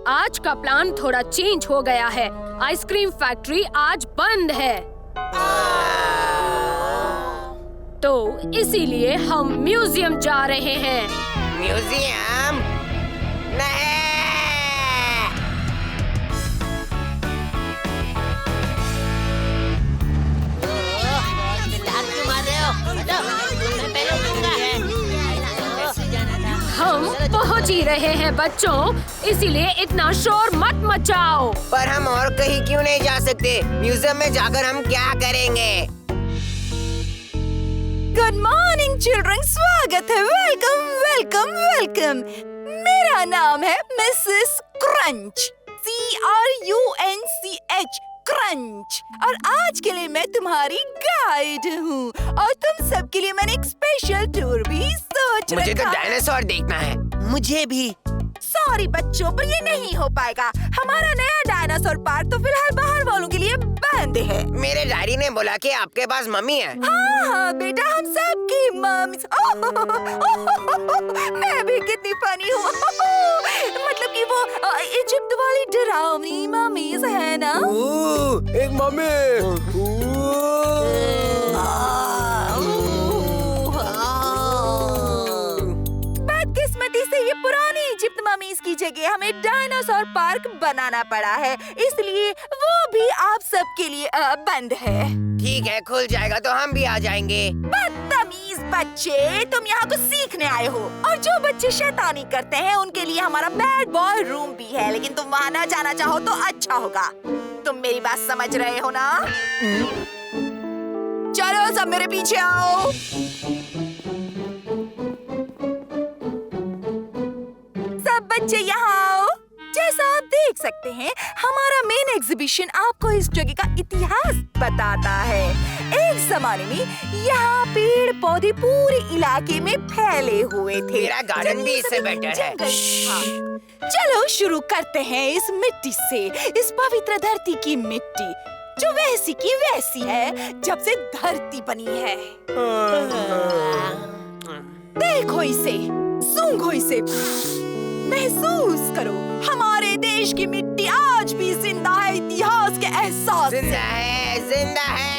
आज का प्लान थोड़ा चेंज हो गया है। आइसक्रीम फैक्ट्री आज बंद है, तो इसीलिए हम म्यूजियम जा रहे हैं। म्यूजियम? नहीं। हम पहुंच ही रहे हैं बच्चों, इसीलिए इतना शोर मत मचाओ। पर हम और कहीं क्यों नहीं जा सकते? म्यूजियम में जाकर हम क्या करेंगे? गुड मॉर्निंग चिल्ड्रन, स्वागत है। Welcome welcome welcome. मेरा नाम है मिसेस क्रंच, CRUNCH, क्रंच। और आज के लिए मैं तुम्हारी गाइड हूँ और तुम सब के लिए मैंने एक स्पेशल टूर भी सोच मुझे तो रखा है। डायनासोर देखना है। मुझे भी। सॉरी बच्चों, पर ये नहीं हो पाएगा। हमारा नया डायनासोर पार्क तो फिलहाल बाहर वालों के लिए बंद है। मेरे डैडी ने बोला कि आपके पास मम्मी है। हाँ बेटा, हम सबकी मम्मी। मैं भी कितनी फनी हूँ। मतलब कि वो इजिप्ट वाली डरावनी मम्मीज है ना। एक मम्मी। बदकिस्मती से ये पुरानी इजिप्ट मम्मीज की जगह हमें डायनासोर पार्क बनाना पड़ा है, इसलिए वो भी आप सबके लिए बंद है। ठीक है, खुल जाएगा तो हम भी आ जाएंगे। बदतमीज बच्चे, तुम यहाँ कुछ सीखने आए हो। और जो बच्चे शैतानी करते हैं उनके लिए हमारा बैड बॉय रूम भी है, लेकिन तुम वहाँ ना जाना चाहो तो अच्छा होगा। तुम मेरी बात समझ रहे हो ना? चलो सब मेरे पीछे आओ। सब बच्चे यहाँ आओ। जैसा आप देख सकते हैं, हमारा मेन एग्जीबिशन आपको इस जगह का इतिहास बताता है। एक जमाने में यहाँ पेड़ पौधे पूरे इलाके में फैले हुए थे। मेरा गार्डन भी इससे बेटर है। हाँ। चलो शुरू करते हैं इस मिट्टी से, इस पवित्र धरती की मिट्टी जो वैसी की वैसी है जब से धरती बनी है। देखो इसे, सूंघो इसे, महसूस करो, हमारे देश की मिट्टी आज भी जिंदा है इतिहास के एहसास से। जिंदा है, जिंदा है।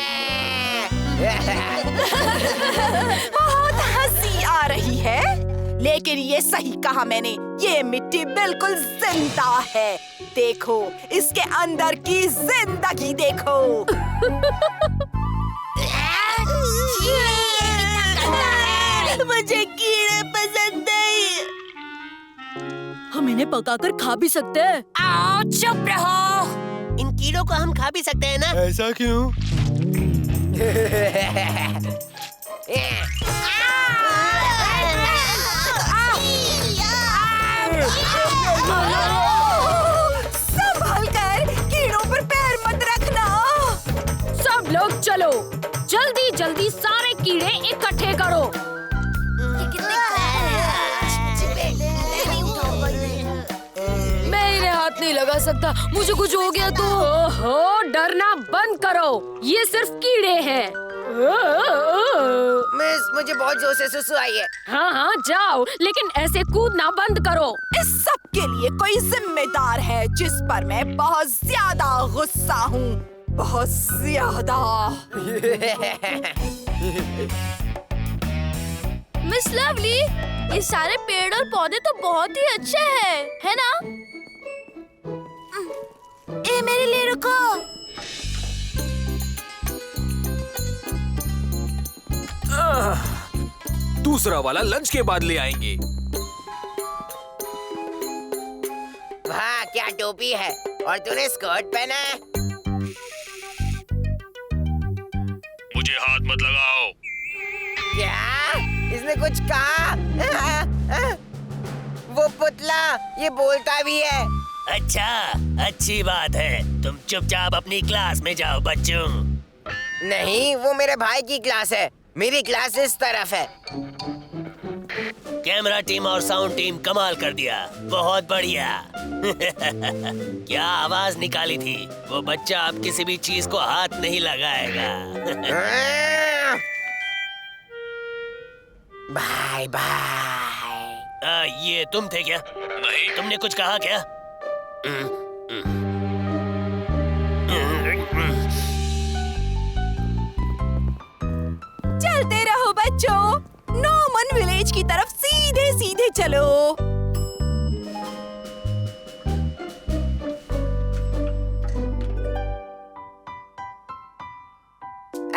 बहुत हंसी आ रही है, लेकिन ये सही कहा मैंने, ये मिट्टी बिल्कुल जिंदा है। देखो इसके अंदर की जिंदगी देखो। मुझे कीड़े पसंद नहीं। हम इन्हें पकाकर खा भी सकते हैं। आओ, चुप रहो। इन कीड़ों को हम खा भी सकते हैं ना? ऐसा क्यों? संभल कर, कीड़ों पर पैर मत रखना। सब लोग चलो, जल्दी जल्दी सारे कीड़े इकट्ठे करो। मैं इन्हें हाथ नहीं लगा सकता, मुझे कुछ हो गया तो। ओहो, डरना बंद करो, ये सिर्फ कीड़े हैं। मिस, मुझे बहुत जोर से सुसु आई है। हाँ हाँ जाओ, लेकिन ऐसे कूदना बंद करो। इस सब के लिए कोई जिम्मेदार है जिस पर मैं बहुत ज्यादा गुस्सा हूँ, बहुत ज्यादा। मिस लवली, ये सारे पेड़ और पौधे तो बहुत ही अच्छे हैं, है ना? ए मेरे लिए रुको। दूसरा वाला लंच के बाद ले आएंगे। वाह, क्या टोपी है, और तूने स्कर्ट पहना है। मुझे हाथ मत लगाओ। क्या? इसने कुछ कहा? वो पुतला ये बोलता भी है। अच्छा, अच्छी बात है। तुम चुपचाप अपनी क्लास में जाओ बच्चों। नहीं, वो मेरे भाई की क्लास है। मेरी क्लास इस तरफ है। कैमरा टीम और साउंड टीम कमाल कर दिया, बहुत बढ़िया। क्या आवाज निकाली थी। वो बच्चा अब किसी भी चीज को हाथ नहीं लगाएगा। Bye bye. ये तुम थे क्या? नहीं। तुमने कुछ कहा क्या? चलते रहो बच्चों, नोमन विलेज की तरफ सीधे सीधे चलो।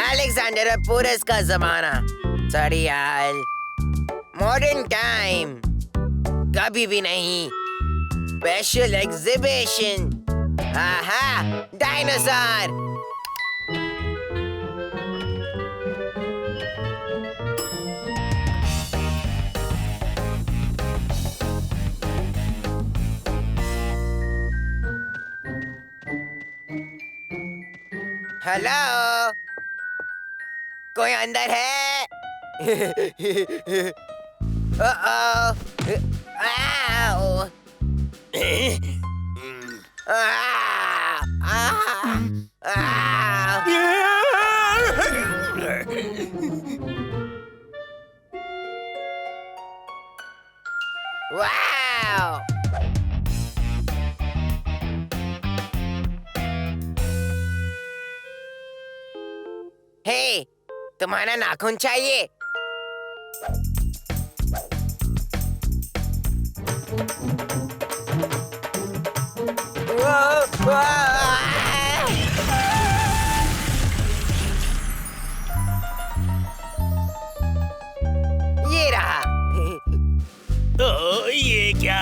अलेक्जेंडर पोरस का जमाना, सड़ियाल, मॉडर्न टाइम, कभी भी नहीं। स्पेशल एग्जीबिशन, आहा, डायनासोर। हेलो, कोई अंदर है? वाओ! हे, तुम्हारा नाखून चाहिए? ये रहा। ये क्या?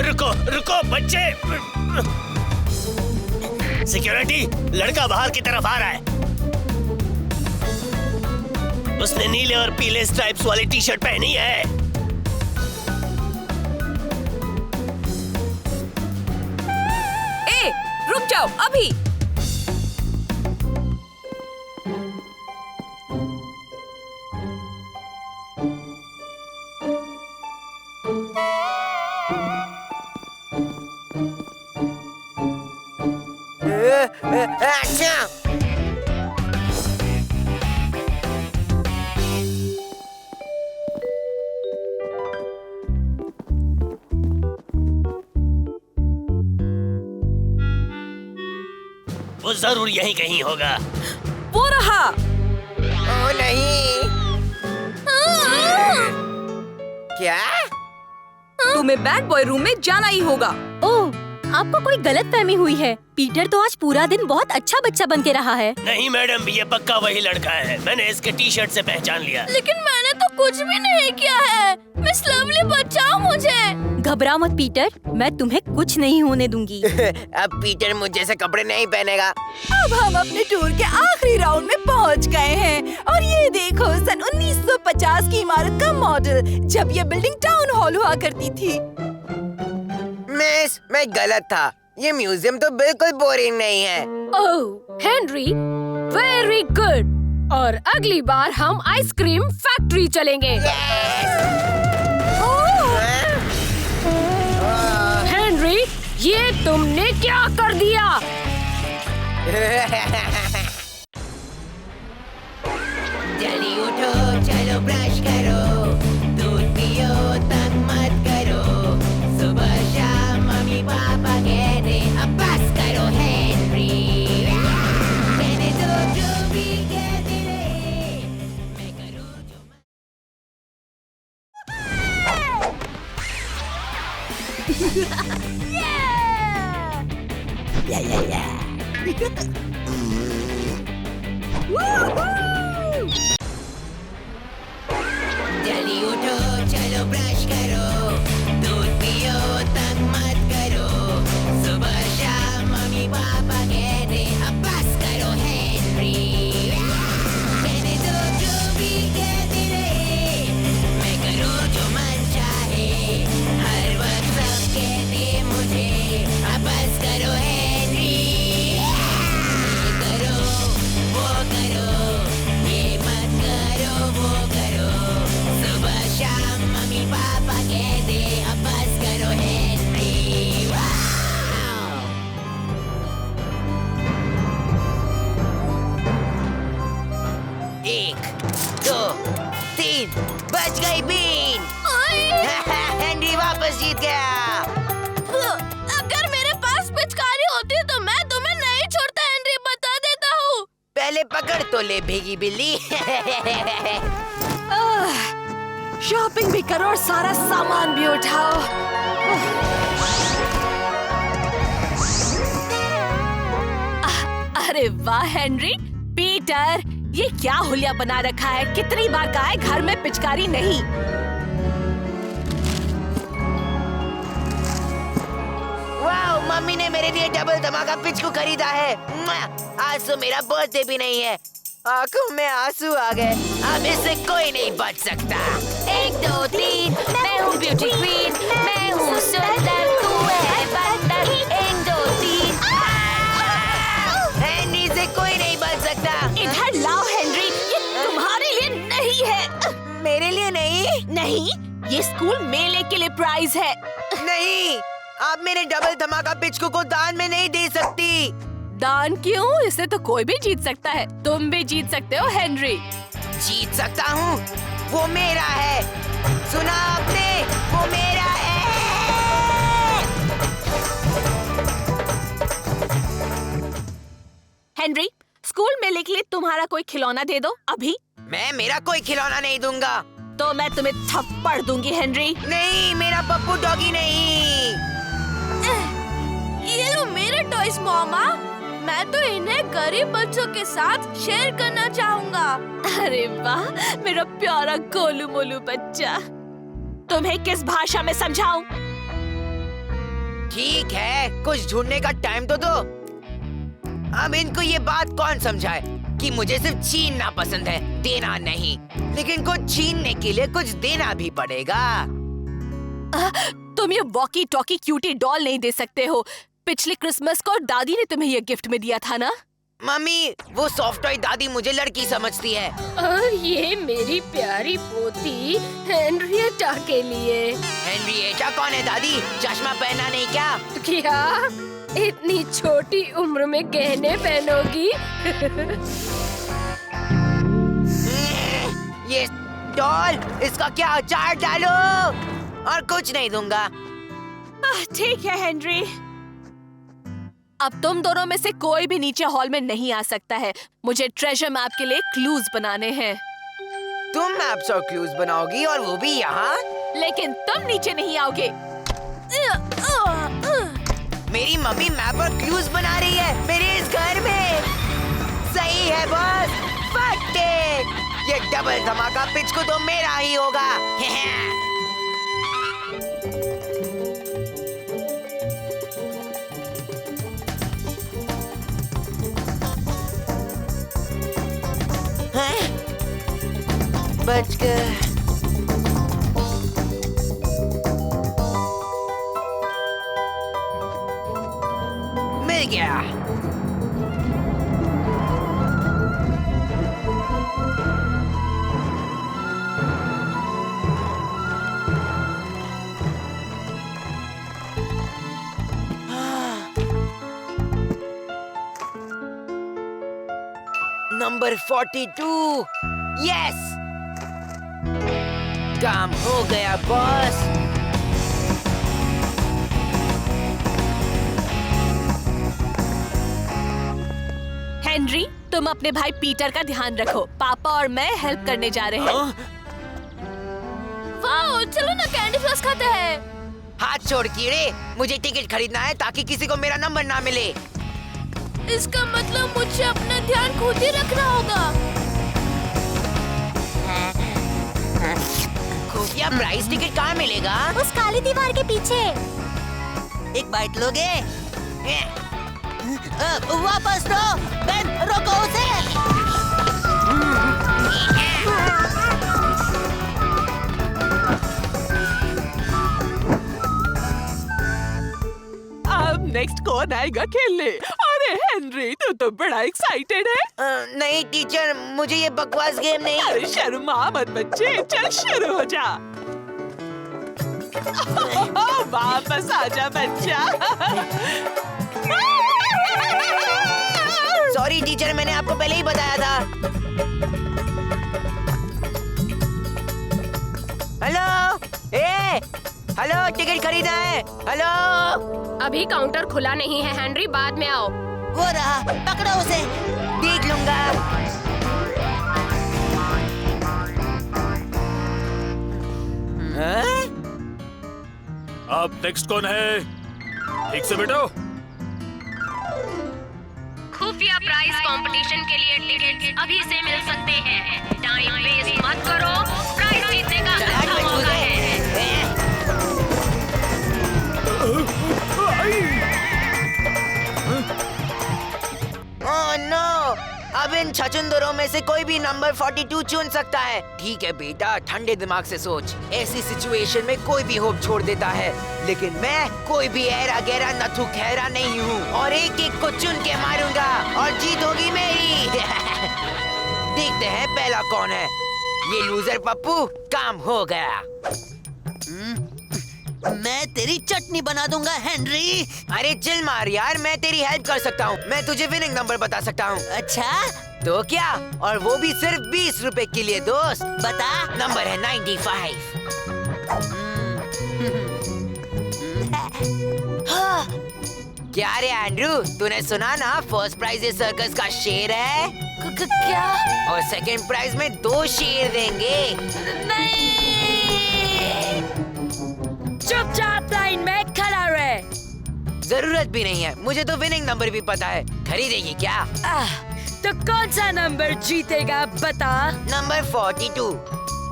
रुको रुको बच्चे। सिक्योरिटी, लड़का बाहर की तरफ आ रहा है। उसने नीले और पीले स्ट्राइप्स वाली टी शर्ट पहनी है। ए, रुक जाओ अभी। अच्छा, वो जरूर यहीं कहीं होगा। वो रहा। ओ नहीं। क्या? तुम्हें बैड बॉय रूम में जाना ही होगा। ओह, आपको कोई गलतफहमी हुई है। पीटर तो आज पूरा दिन बहुत अच्छा बच्चा बन के रहा है। नहीं मैडम, ये पक्का वही लड़का है। मैंने इसके टी शर्ट से पहचान लिया। लेकिन मैंने तो कुछ भी नहीं किया है। मिस लवली, बचाओ मुझे। घबराओ मत पीटर, मैं तुम्हें कुछ नहीं होने दूंगी। अब पीटर मुझ जैसे कपड़े नहीं पहनेगा। अब हम अपने टूर के आखिरी राउंड में पहुंच गए हैं और ये देखो, सन 1950 की इमारत का मॉडल, जब ये बिल्डिंग टाउन हॉल हुआ करती थी। मिस, मैं गलत था। ये म्यूजियम तो बिल्कुल बोरिंग नहीं है। ओह हेनरी, वेरी गुड। और अगली बार हम आइसक्रीम फैक्ट्री चलेंगे। हेनरी, ये तुमने क्या कर दिया? चलो ब्रश करो, दूध पियो तंग मत करो, सुबह शाम मम्मी पापा कहते अब बस करो हेनरी, कहने दो जो भी कहते रहे, मैं करूँ जो जल्दी उठो चलो ब्रश करो, दूध पियो तंग मत करो, सुबह शाम मम्मी पापा कहते अब बस करो हेनरी, कहने दो जो भी कहते रहे, मैं करूँ जो मन चाहे, हर वक्त सब कहते मुझे अब बस करो हेनरी, ये करो वो करो, ये मत करो वो करो, सुबह शाम मम्मी पापा कहते अब बस करो हेनरी, वाव! 1, 2, 3 बच गई बीन। हेनरी वापस जीत गया। अगर मेरे पास पिचकारी होती तो मैं तुम्हें नहीं छोड़ता हेनरी, बता देता हूँ। पहले पकड़ तो ले भीगी बिल्ली। शॉपिंग भी करो और सारा सामान भी उठाओ। अरे वाह हेनरी, पीटर, ये क्या हुलिया बना रखा है? कितनी बार कहा है घर में पिचकारी नहीं। वाह, मम्मी ने मेरे लिए डबल धमाका पिचकू खरीदा है। आज तो मेरा बर्थडे भी नहीं है। आंखों में आंसू आ गए। अब इससे कोई नहीं बच सकता। 1, 2, 3 मैं हूँ ब्यूटी क्वीन, मैं हूँ सुंदर, तू है बंदर। 1, 2, 3 हेनरी से कोई नहीं बच सकता। इधर लाओ हेनरी, ये तुम्हारे लिए नहीं है। मेरे लिए नहीं? नहीं, ये स्कूल मेले के लिए प्राइज है। नहीं, आप मेरे डबल धमाका पिचकू को दान में नहीं दे सकती। दान क्यों? इसे तो कोई भी जीत सकता है। तुम भी जीत सकते हो हेनरी। जीत सकता हूँ? वो मेरा है। सुना आपने? वो मेरा है। हेनरी, स्कूल मेले के लिए तुम्हारा कोई खिलौना दे दो अभी। मैं मेरा कोई खिलौना नहीं दूंगा। तो मैं तुम्हें थप्पड़ दूंगी हेनरी। नहीं, मेरा पप्पू डॉगी नहीं। ये लो मेरे टॉयज मॉमा, मैं तो इन्हें गरीब बच्चों के साथ शेयर करना चाहूँगा। अरे वाह, मेरा प्यारा गोलू मोलू बच्चा। तुम्हें किस भाषा में समझाऊं? ठीक है, कुछ ढूंढने का टाइम तो दो। अब इनको ये बात कौन समझाए कि मुझे सिर्फ छीनना पसंद है, देना नहीं। लेकिन कुछ छीनने के लिए कुछ देना भी पड़ेगा। तुम ये वॉकी टॉकी क्यूटी डॉल नहीं दे सकते हो। पिछले क्रिसमस को दादी ने तुम्हें ये गिफ्ट में दिया था ना? मम्मी, वो सॉफ्ट टॉय दादी मुझे लड़की समझती है। और ये मेरी प्यारी पोती हेनरिएटा के लिए। हेनरिएटा कौन है दादी? चश्मा पहना नहीं क्या? क्या इतनी छोटी उम्र में गहने पहनोगी? ये डॉल, इसका क्या अचार डालो। और कुछ नहीं दूंगा। ठीक है हेनरी, अब तुम दोनों में से कोई भी नीचे हॉल में नहीं आ सकता है। मुझे ट्रेजर मैप के लिए क्लूज बनाने हैं। तुम मैप्स और क्लूज बनाओगी और वो भी यहाँ? लेकिन तुम नीचे नहीं आओगे। मेरी मम्मी मैप और क्लूज बना रही है मेरे इस घर में। सही है बॉस, फटे। ये डबल धमाका पिचकू तो मेरा ही होगा। बच गए। मिल गया। नंबर 42। यस, काम हो गया बॉस। हेनरी, तुम अपने भाई पीटर का ध्यान रखो। पापा और मैं हेल्प करने जा रहे हैं। वाह, चलो ना कैंडी फ्लॉस खाते हैं। हाथ छोड़ कीड़े, मुझे टिकट खरीदना है ताकि किसी को मेरा नंबर ना मिले। इसका मतलब मुझे अपना ध्यान खुद ही रखना होगा। खुफिया प्राइस टिकट कहाँ मिलेगा? उस काली दीवार के पीछे। एक बाइट लोगे? वापस लो, बेन, रोको उसे। अब नेक्स्ट कौन आएगा खेलने? अरे हेनरी, तू तो बड़ा एक्साइटेड है। नहीं टीचर, मुझे ये बकवास गेम नहीं। अरे शर्मा मत बच्चे, चल शुरू हो जा। वापस आजा बच्चा। सॉरी टीचर, मैंने आपको पहले ही बताया था। हेलो, हेलो, टिकट खरीदा है? हेलो। अभी काउंटर खुला नहीं है हेनरी, बाद में आओ। वो रहा, पकड़ो उसे। देख लूंगा। अब नेक्स्ट कौन है? ठीक से बैठो। खुफिया प्राइस कंपटीशन के लिए टिकट अभी से मिल सकते हैं। टाइम वेस्ट मत करो, प्राइस जीतने का अच्छा मौका है। ओह नो, अब इन छछुंदरों में से कोई भी नंबर 42 चुन सकता है। ठीक है बेटा, ठंडे दिमाग से सोच। ऐसी सिचुएशन में कोई भी होप छोड़ देता है, लेकिन मैं कोई भी ऐरा गैरा नथु खैरा नहीं हूँ और एक एक को चुन के मारूंगा और जीत होगी मेरी। देखते हैं पहला कौन है। ये लूजर पप्पू, काम हो गया। मैं तेरी चटनी बना दूंगा हेनरी। अरे चिल मार यार, मैं तेरी हेल्प कर सकता हूँ। मैं तुझे विनिंग नंबर बता सकता हूँ। अच्छा, तो क्या, और वो भी सिर्फ 20 रुपए के लिए दोस्त। बता। नंबर है 95। क्या रे एंड्रू, तूने सुना ना, फर्स्ट प्राइज इस सर्कस का शेर है। क्या? और सेकंड प्राइज में 2 शेर देंगे। नहीं, चुपचाप लाइन में खड़ा रहे। जरूरत भी नहीं है, मुझे तो विनिंग नंबर भी पता है। खरीदेगी क्या? तो कौन सा नंबर जीतेगा बता? नंबर 42।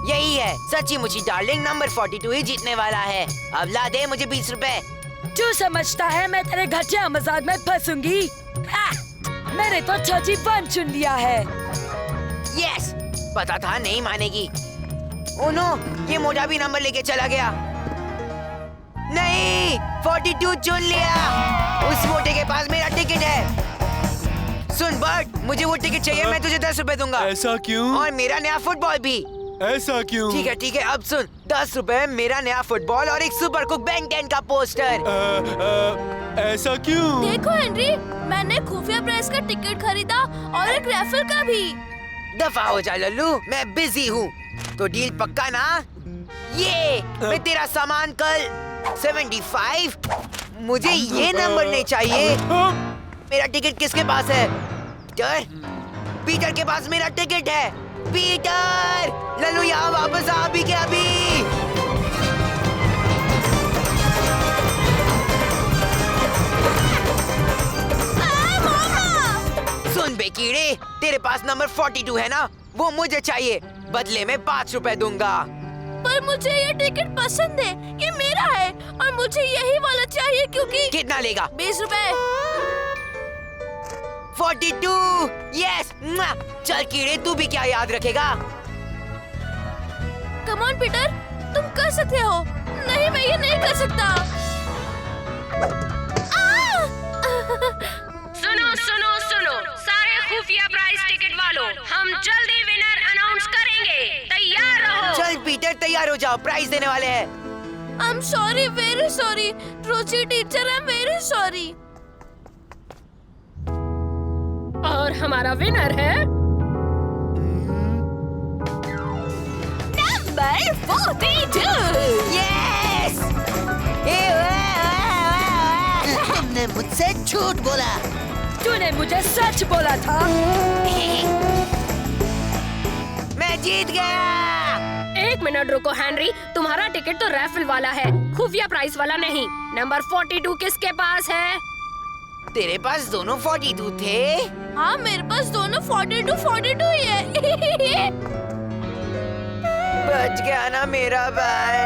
यही है, सच्ची मुची डार्लिंग, नंबर 42 ही जीतने वाला है। अब ला दे मुझे 20 रुपए। तू समझता है मैं तेरे घटिया मजाक में फंसूंगी? मैंने तो 31 चुन लिया है। यस, पता था नहीं मानेगी। ओह नो, ये मोटा भी नंबर लेके चला गया। नहीं, 42 चुन लिया। उस मोटे के पास मेरा टिकट है। सुन बर्ट, मुझे वो टिकट चाहिए, मैं तुझे 10 रुपए दूंगा। ऐसा क्यों? और मेरा नया फुटबॉल भी। ऐसा क्यों? ठीक है, अब सुन, 10 रुपए, मेरा नया फुटबॉल और एक सुपर कुक Ben 10 का पोस्टर। ऐसा क्यों? देखो हेनरी, मैंने खुफिया प्राइस का टिकट खरीदा और एक रैफल का भी। दफा हो जा लल्लू, मैं बिजी हूँ। तो डील पक्का ना? ये मैं तेरा सामान कल 75। मुझे ये नंबर नहीं चाहिए। मेरा टिकट किसके पास है? पीटर के पास मेरा टिकट है। पीटर, लल्लू यहाँ वापस आ अभी के अभी। सुन बे कीड़े, तेरे पास नंबर 42 है ना, वो मुझे चाहिए। बदले में 5 रुपए दूंगा। पर मुझे ये टिकट पसंद है, ये मेरा है और मुझे यही वाला चाहिए क्योंकि। कितना लेगा? 20 रुपए। 42। यस, चल कीड़े, तू भी क्या याद रखेगा? कम ऑन पीटर, तुम कर सकते हो। नहीं, मैं ये नहीं कर सकता। सुनो, सारे खुफिया प्राइस टिकट वालों, हम जल्दी विनर अनाउंस करेंगे। तैयार रहो। चल पीटर, तैयार हो जाओ, प्राइज देने वाले हैं। I am sorry, very sorry. Rosie teacher, I am very sorry. और हमारा विनर है नंबर 42। यस! तुमने मुझसे झूठ बोला। तूने मुझे सच बोला था। मैं जीत गया। 1 मिनट रुको हेनरी, तुम्हारा टिकट तो रैफल वाला है, खुफिया प्राइस वाला नहीं। नंबर 42 किसके पास है? तेरे पास दोनों 42 थे। हाँ, मेरे पास दोनों 42 ही है। बच गया ना मेरा भाई।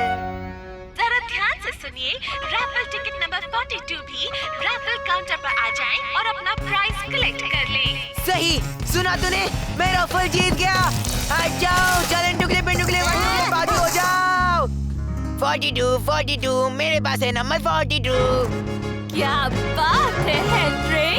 जरा ध्यान से सुनिए, रैफल टिकट नंबर 42 भी रैफल काउंटर पर आ जाएं और अपना प्राइस कलेक्ट कर लें। सही सुना तूने, मैं रफल जीत गया। हट जाओ, चलन टुकड़े पे टुकड़े बाजू हो जाओ। 42 मेरे पास है नंबर 42। क्या बात है हेनरी।